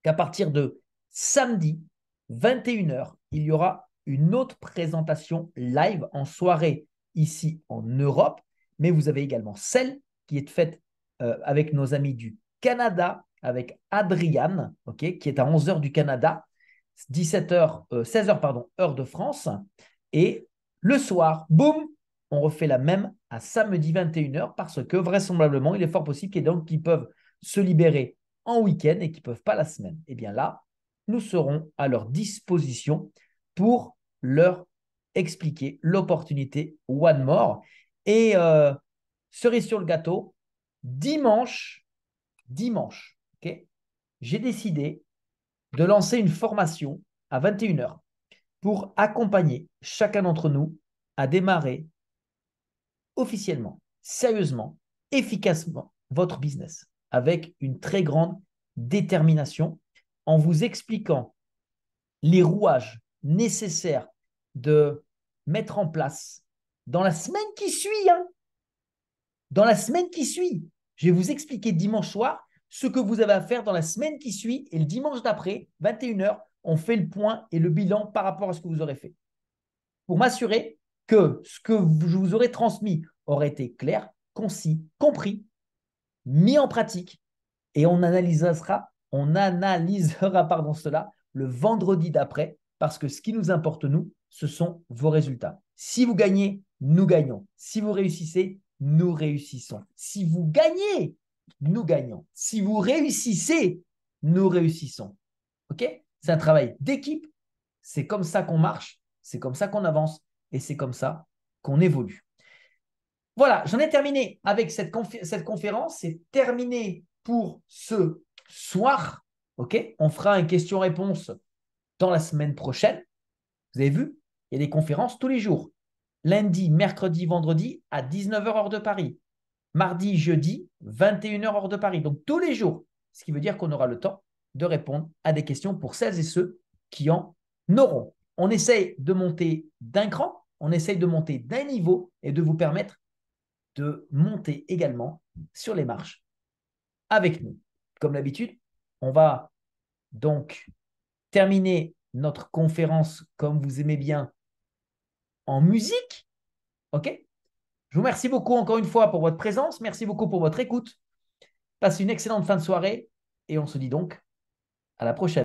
qu'à partir de samedi, 21h, il y aura une autre présentation live en soirée ici en Europe, mais vous avez également celle qui est faite avec nos amis du Canada, avec Adriane, okay, qui est à 11h du Canada, 16h, pardon, heure de France. Et le soir, boum, on refait la même à samedi 21h parce que vraisemblablement, il est fort possible qu'il y ait donc qui peuvent se libérer en week-end et qui ne peuvent pas la semaine. Et bien là, nous serons à leur disposition pour leur expliquer l'opportunité One More. Et cerise sur le gâteau, dimanche, okay, j'ai décidé de lancer une formation à 21h pour accompagner chacun d'entre nous à démarrer officiellement, sérieusement, efficacement votre business avec une très grande détermination en vous expliquant les rouages nécessaires de mettre en place dans la semaine qui suit. Dans la semaine qui suit, je vais vous expliquer dimanche soir ce que vous avez à faire dans la semaine qui suit et le dimanche d'après, 21h, on fait le point et le bilan par rapport à ce que vous aurez fait. Pour m'assurer que ce que je vous aurai transmis aurait été clair, concis, compris, mis en pratique et on analysera cela le vendredi d'après parce que ce qui nous importe, nous, ce sont vos résultats. Si vous gagnez, nous gagnons. Si vous réussissez, nous réussissons. Si vous gagnez, nous gagnons. Si vous réussissez, nous réussissons. OK? C'est un travail d'équipe. C'est comme ça qu'on marche. C'est comme ça qu'on avance. Et c'est comme ça qu'on évolue. Voilà, j'en ai terminé avec cette conférence. C'est terminé pour ce soir. OK? On fera une question-réponse dans la semaine prochaine. Vous avez vu? Il y a des conférences tous les jours. Lundi, mercredi, vendredi à 19h heure de Paris. Mardi, jeudi, 21h heure de Paris. Donc tous les jours. Ce qui veut dire qu'on aura le temps de répondre à des questions pour celles et ceux qui en auront. On essaye de monter d'un cran, on essaye de monter d'un niveau et de vous permettre de monter également sur les marches avec nous. Comme d'habitude, on va donc terminer notre conférence comme vous aimez bien en musique. OK? Je vous remercie beaucoup encore une fois pour votre présence. Merci beaucoup pour votre écoute. Passez une excellente fin de soirée et on se dit donc à la prochaine.